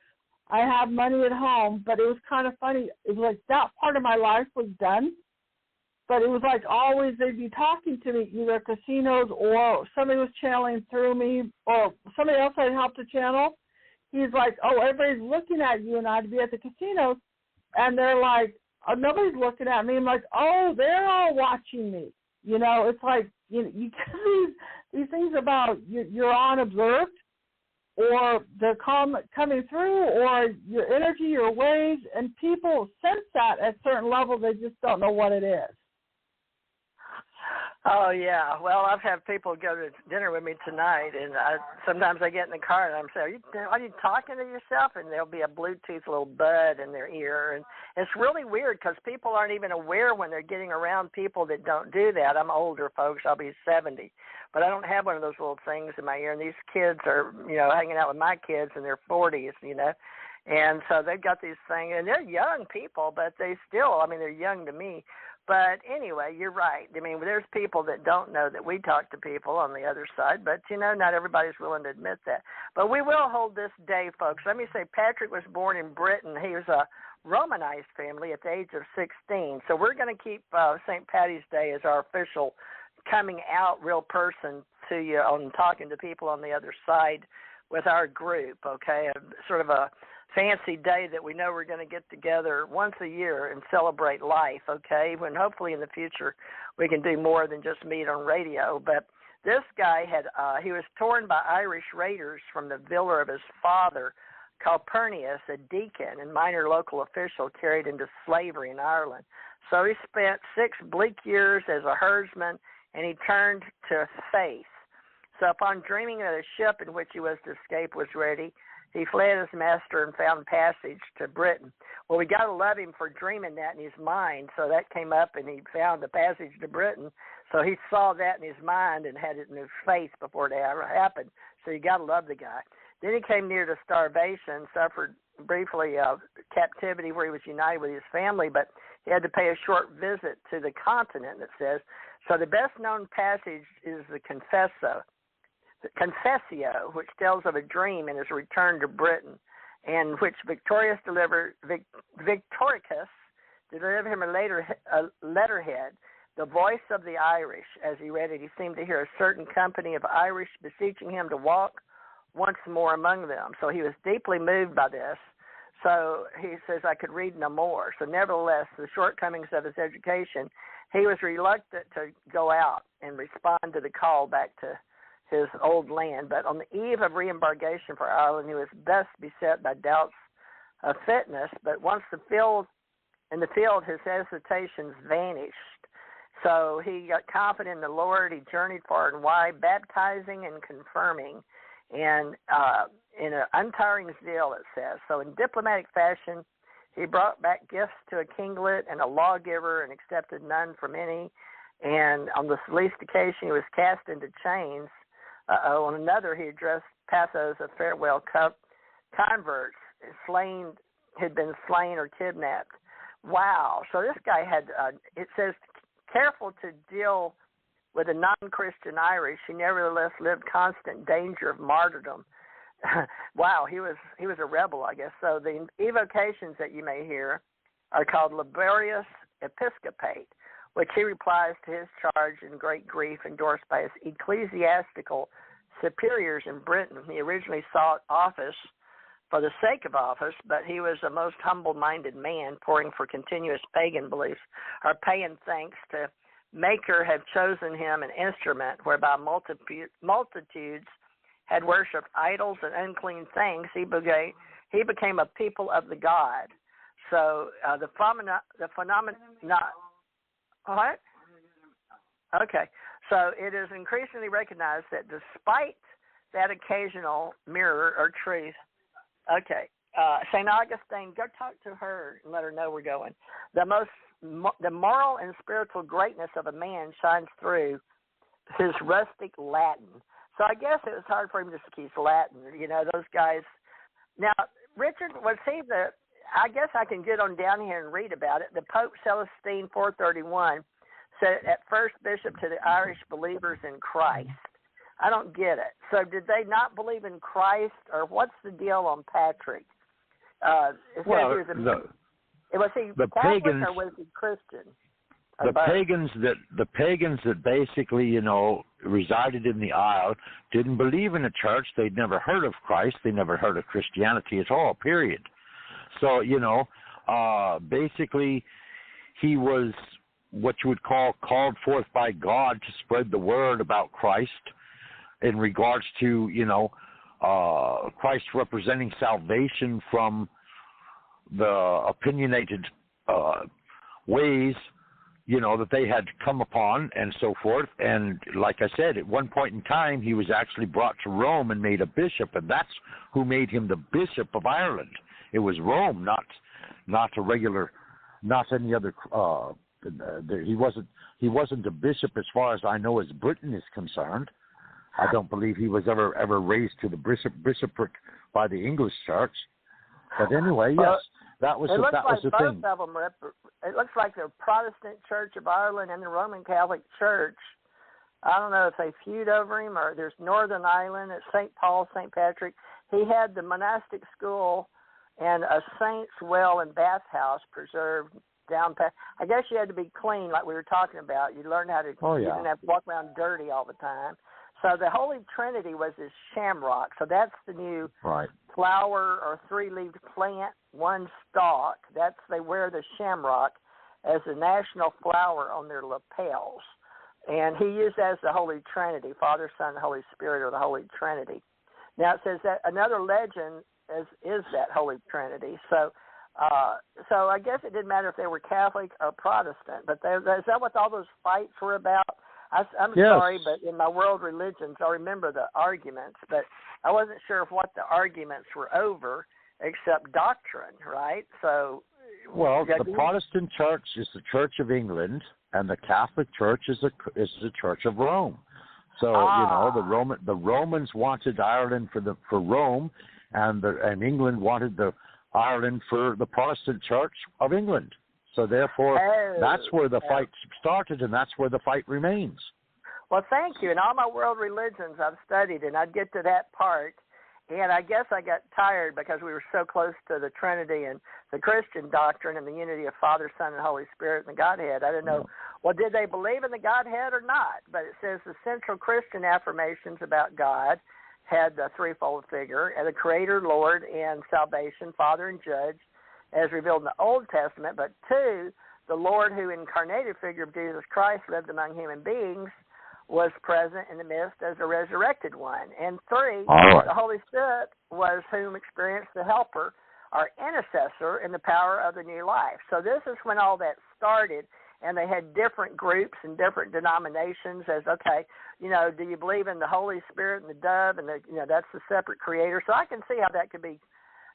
I have money at home, but it was kind of funny. It was like that part of my life was done, but it was like always they'd be talking to me, either casinos or somebody was channeling through me, or somebody else I'd help to channel. He's like, "Oh, everybody's looking at you," and I'd be at the casinos, and they're like, "Oh, nobody's looking at me." I'm like, "Oh, they're all watching me." You know, it's like you get these things about you're unobserved, or they're coming through, or your energy, your waves, and people sense that at certain levels. They just don't know what it is. Oh, yeah. Well, I've had people go to dinner with me tonight, and sometimes I get in the car and I'm saying, are you talking to yourself? And there'll be a Bluetooth little bud in their ear. And it's really weird because people aren't even aware when they're getting around people that don't do that. I'm older, folks. I'll be 70. But I don't have one of those little things in my ear. And these kids are, hanging out with my kids in their 40s, And so they've got these things. And they're young people, but they still, they're young to me. But anyway, you're right. There's people that don't know that we talk to people on the other side, but, not everybody's willing to admit that. But we will hold this day, folks. Let me say Patrick was born in Britain. He was a Romanized family at the age of 16. So we're going to keep St. Patty's Day as our official coming out real person to you on talking to people on the other side with our group, okay? Sort of a fancy day that we know we're going to get together once a year and celebrate life, okay? When hopefully in the future we can do more than just meet on radio. But this guy he was torn by Irish raiders from the villa of his father, Calpurnius, a deacon and minor local official carried into slavery in Ireland. So he spent 6 bleak years as a herdsman, and he turned to faith. So upon dreaming that a ship in which he was to escape was ready, he fled his master and found passage to Britain. Well, we got to love him for dreaming that in his mind. So that came up, and he found the passage to Britain. So he saw that in his mind and had it in his face before it ever happened. So you got to love the guy. Then he came near to starvation, suffered briefly captivity where he was united with his family, but he had to pay a short visit to the continent, it says. So the best-known passage is the Confessio, which tells of a dream and his return to Britain, and which Victoricus delivered him a letterhead, the voice of the Irish. As he read it, he seemed to hear a certain company of Irish beseeching him to walk once more among them. So he was deeply moved by this. So he says, I could read no more. So nevertheless, the shortcomings of his education, he was reluctant to go out and respond to the call back to his old land. But on the eve of re-embarkation for Ireland, he was best beset by doubts of fitness. But once in the field, his hesitations vanished. So he got confident in the Lord. He journeyed far and wide, baptizing and confirming, and in an untiring zeal, it says. So in diplomatic fashion, he brought back gifts to a kinglet and a lawgiver and accepted none from any. And on this least occasion, he was cast into chains. On another, he addressed pathos of farewell converts, had been slain or kidnapped. Wow. So this guy had, it says, careful to deal with a non-Christian Irish, he nevertheless lived constant danger of martyrdom. Wow, he was a rebel, I guess. So the evocations that you may hear are called laborious episcopate, which he replies to his charge in great grief endorsed by his ecclesiastical superiors in Britain. He originally sought office for the sake of office, but he was a most humble-minded man, pouring for continuous pagan beliefs, or paying thanks to Maker had chosen him an instrument whereby multitudes had worshipped idols and unclean things. He became a people of the God. So the phenomena. What? Okay. So it is increasingly recognized that despite that occasional mirror or truth. Okay. St. Augustine, go talk to her and let her know we're going. The moral and spiritual greatness of a man shines through his rustic Latin. So I guess it was hard for him to speak Latin. Those guys. Now, Richard, I guess I can get on down here and read about it. The Pope Celestine 431 said at first bishop to the Irish believers in Christ. I don't get it. So did they not believe in Christ, or what's the deal on Patrick? Was he the Catholic pagans, or was he Christian? The pagans that basically, resided in the Isle didn't believe in the church. They'd never heard of Christ. They never heard of Christianity at all, period. So, basically he was what you would call called forth by God to spread the word about Christ in regards to, Christ representing salvation from the opinionated ways that they had come upon and so forth. And like I said, at one point in time, he was actually brought to Rome and made a bishop, and that's who made him the Bishop of Ireland. It was Rome, not a regular, not any other. He wasn't a bishop as far as I know as Britain is concerned. I don't believe he was ever raised to the bishopric by the English church. But anyway, yes, that was the thing. Both of them it looks like the Protestant Church of Ireland and the Roman Catholic Church. I don't know if they feud over him, or there's Northern Ireland at St. Paul, St. Patrick. He had the monastic school and a saint's well and bathhouse preserved down past. I guess you had to be clean, like we were talking about. You learned how to. You didn't have to walk around dirty all the time. So the Holy Trinity was this shamrock. So that's the new flower or three-leaved plant, one stalk. They wear the shamrock as the national flower on their lapels. And he used that as the Holy Trinity, Father, Son, and Holy Spirit, or the Holy Trinity. Now it says that another legend is that Holy Trinity. So I guess it didn't matter if they were Catholic or Protestant. But is that what all those fights were about? I'm sorry, but in my world religions, I remember the arguments, but I wasn't sure of what the arguments were over, except doctrine, right? So, well, the Protestant Church is the Church of England, and the Catholic Church is the Church of Rome. So the Romans wanted Ireland for Rome, and England wanted the Ireland for the Protestant Church of England. So therefore, that's where the fight started, and that's where the fight remains. Well, thank you. In all my world religions I've studied, and I'd get to that part, and I guess I got tired because we were so close to the Trinity and the Christian doctrine and the unity of Father, Son, and Holy Spirit and the Godhead. I didn't know, well, did they believe in the Godhead or not? But it says the central Christian affirmations about God had the threefold figure, the Creator, Lord, and salvation, Father and Judge, as revealed in the Old Testament, but 2, the Lord, who incarnated figure of Jesus Christ, lived among human beings, was present in the midst as a resurrected one. And 3, the Holy Spirit was whom experienced the helper, our intercessor, in the power of the new life. So this is when all that started, and they had different groups and different denominations as, do you believe in the Holy Spirit and the dove, and that's the separate creator. So I can see how that could be.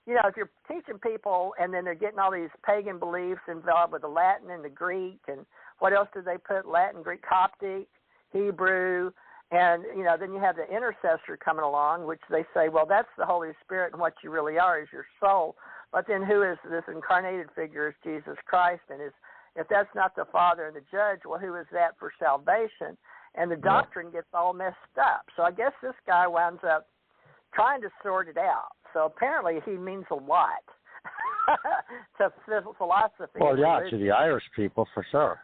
If you're teaching people and then they're getting all these pagan beliefs involved with the Latin and the Greek, and what else did they put? Latin, Greek, Coptic, Hebrew, and, then you have the intercessor coming along, which they say, well, that's the Holy Spirit, and what you really are is your soul. But then who is this incarnated figure is Jesus Christ, and if that's not the Father and the Judge, well, who is that for salvation? And the doctrine gets all messed up. So I guess this guy winds up trying to sort it out. So apparently he means a lot to philosophy. Well, to the Irish people, for sure.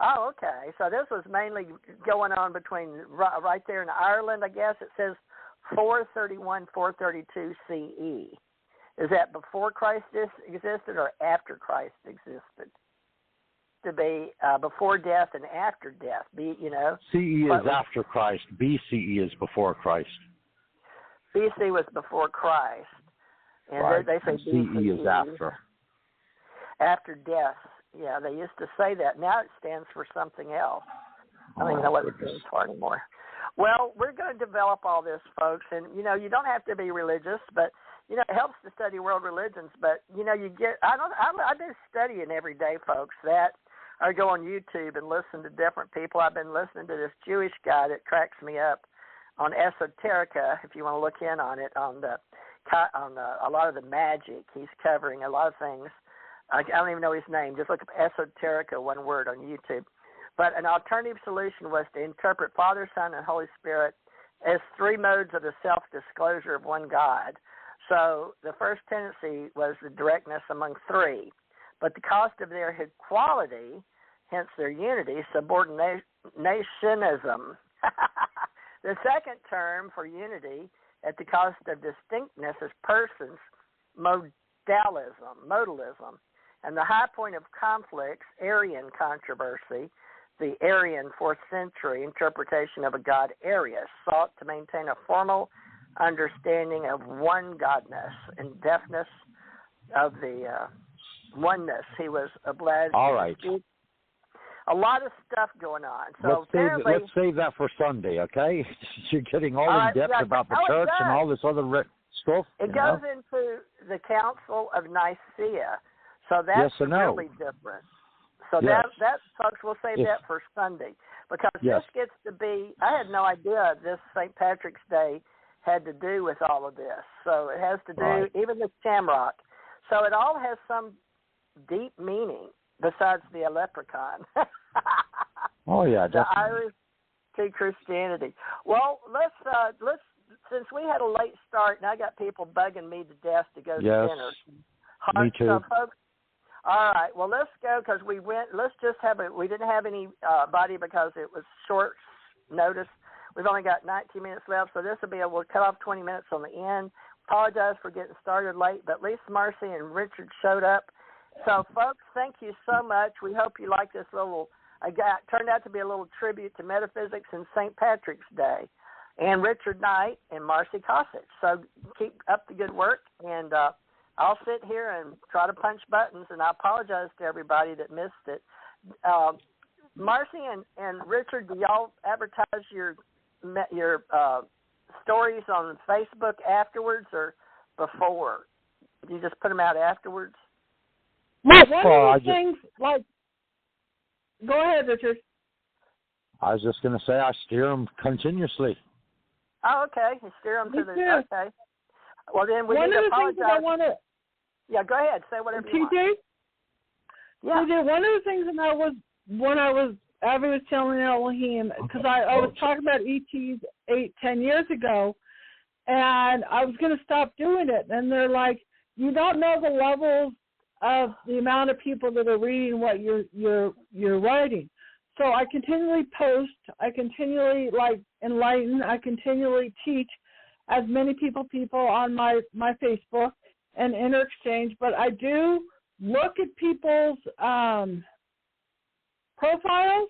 Oh, okay. So this was mainly going on between right there in Ireland, I guess. It says 431, 432 CE. Is that before Christ existed or after Christ existed? To be before death and after death. CE is after Christ. BCE is before Christ. BC was before Christ, and they say CE is after. After death. Yeah, they used to say that. Now it stands for something else. I don't even know what it stands for anymore. Well, we're going to develop all this, folks, and, you don't have to be religious, but, it helps to study world religions, but, you get, I've been studying every day, folks, that I go on YouTube and listen to different people. I've been listening to this Jewish guy that cracks me up on Esoterica, if you want to look in on it, on a lot of the magic. He's covering a lot of things. I don't even know his name. Just look up Esoterica, one word, on YouTube. But an alternative solution was to interpret Father, Son, and Holy Spirit as 3 modes of the self-disclosure of one God. So the first tendency was the directness among 3. But the cost of their equality, hence their unity, subordinationism. The second term for unity at the cost of distinctness is persons, modalism. And the high point of conflicts, Arian controversy, the Arian 4th century interpretation of a god Arius, sought to maintain a formal understanding of one godness and deafness of the oneness. He was obliged to speak a lot of stuff going on. So let's save that for Sunday, okay? You're getting all in depth about the church and all this other stuff. It goes into the Council of Nicaea, so that's really different. So that folks, we'll save that for Sunday, because this gets to be. I had no idea this St. Patrick's Day had to do with all of this. So it has to do even the shamrock. So it all has some deep meaning besides the leprechaun. Oh yeah, definitely. The Irish to Christianity. Well, let's since we had a late start and I got people bugging me to death to go to dinner. Me too. So, folks, all right. Well, let's go because we went. Let's just have we didn't have anybody because it was short notice. We've only got 19 minutes left, so this will be we'll cut off 20 minutes on the end. Apologize for getting started late, but at least Marci and Richard showed up. So, folks, thank you so much. We hope you like this little. Turned out to be a little tribute to Metaphysics and St. Patrick's Day, and Richard Knight and Marci Kosich. So keep up the good work, and I'll sit here and try to punch buttons, and I apologize to everybody that missed it. Marci and Richard, do y'all advertise your stories on Facebook afterwards or before? Do you just put them out afterwards? Well, one of the things, go ahead, Richard. I was just going to say I steer them continuously. Oh, okay. You steer them to the... Okay. Well, then we need to apologize. One of the things that I want to... Yeah, go ahead. Say whatever you want. TJ? Yeah. TJ, one of the things that Abby was telling Elohim, because I was talking about ETs 8-10 years ago, and I was going to stop doing it. And they're like, you don't know the levels of the amount of people that are reading what you're writing. So I continually post, I continually enlighten, I continually teach as many people on my Facebook and interexchange, but I do look at people's profiles,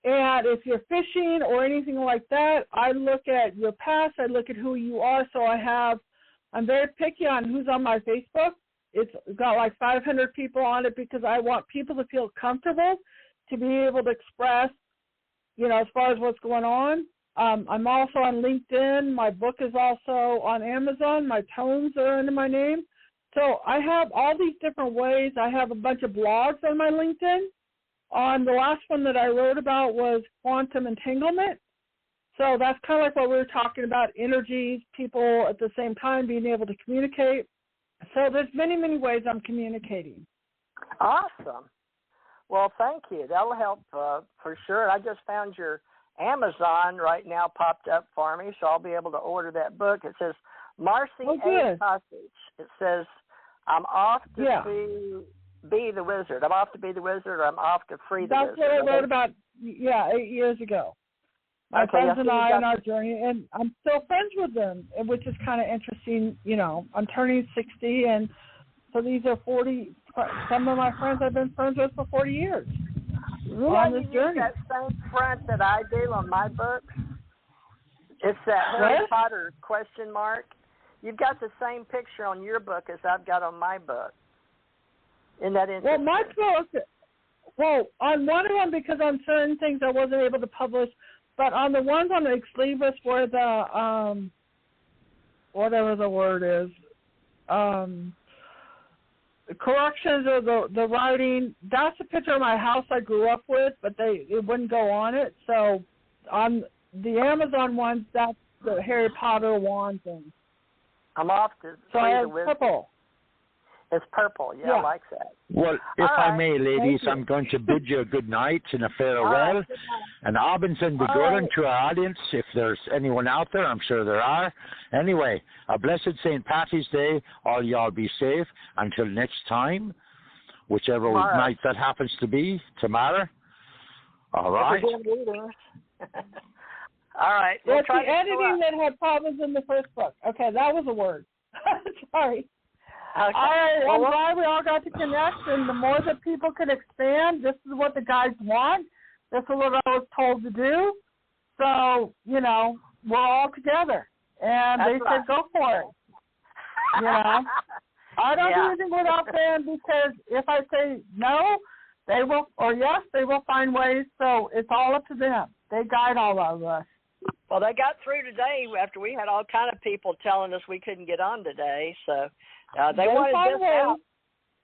and if you're fishing or anything like that, I look at your past, I look at who you are, so I'm very picky on who's on my Facebook. It's got 500 people on it because I want people to feel comfortable to be able to express, as far as what's going on. I'm also on LinkedIn. My book is also on Amazon. My tomes are under my name. So I have all these different ways. I have a bunch of blogs on my LinkedIn. The last one that I wrote about was quantum entanglement. So that's kind of like what we were talking about, energies, people at the same time being able to communicate. So there's many, many ways I'm communicating. Awesome. Well, thank you. That'll help for sure. I just found your Amazon right now popped up for me, so I'll be able to order that book. It says Marci A. Kosich. It says, I'm off to be the wizard. I'm off to be the wizard, or I'm off to free the wizard. That's what I wrote about, 8 years ago. My friends and I on our journey, and I'm still friends with them, which is kind of interesting. I'm turning 60, and so these are 40. Some of my friends I've been friends with for 40 years on this journey. That same front that I do on my books. It's that Harry Potter question mark. You've got the same picture on your book as I've got on my book. Isn't that interesting? Well, my book, on one of them, because on certain things I wasn't able to publish. But on the ones on the ex libris where the, whatever the word is, corrections or the writing, that's a picture of my house I grew up with, but it wouldn't go on it. So on the Amazon ones, that's the Harry Potter wand thing. I'm off to so it's purple. It's purple. Yeah, I like that. Well, if I may, ladies, I'm going to bid you a good night and a farewell. And Abends and Beguren to our audience. If there's anyone out there, I'm sure there are. Anyway, a blessed St. Patty's Day. All y'all be safe. Until next time, whichever night that happens to be, tomorrow. All right. All right. Well, it's the editing that had problems in the first book. Okay, that was a word. Sorry. Okay. All right, I'm glad we all got to connect, and the more that people can expand, this is what the guys want. This is what I was told to do. So, we're all together. And they said, go for it. I don't do anything without them, because if I say no, they will find ways. So it's all up to them. They guide all of us. Well, they got through today after we had all kind of people telling us we couldn't get on today. So they wanted this out.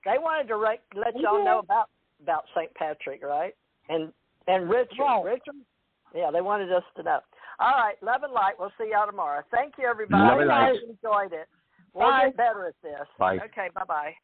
They wanted to let y'all know about St. Patrick, right? And Richard. Right. Richard? Yeah, they wanted us to know. All right, love and light. We'll see y'all tomorrow. Thank you, everybody. Love and light. I enjoyed it. We'll get better at this. Bye. Okay, bye-bye.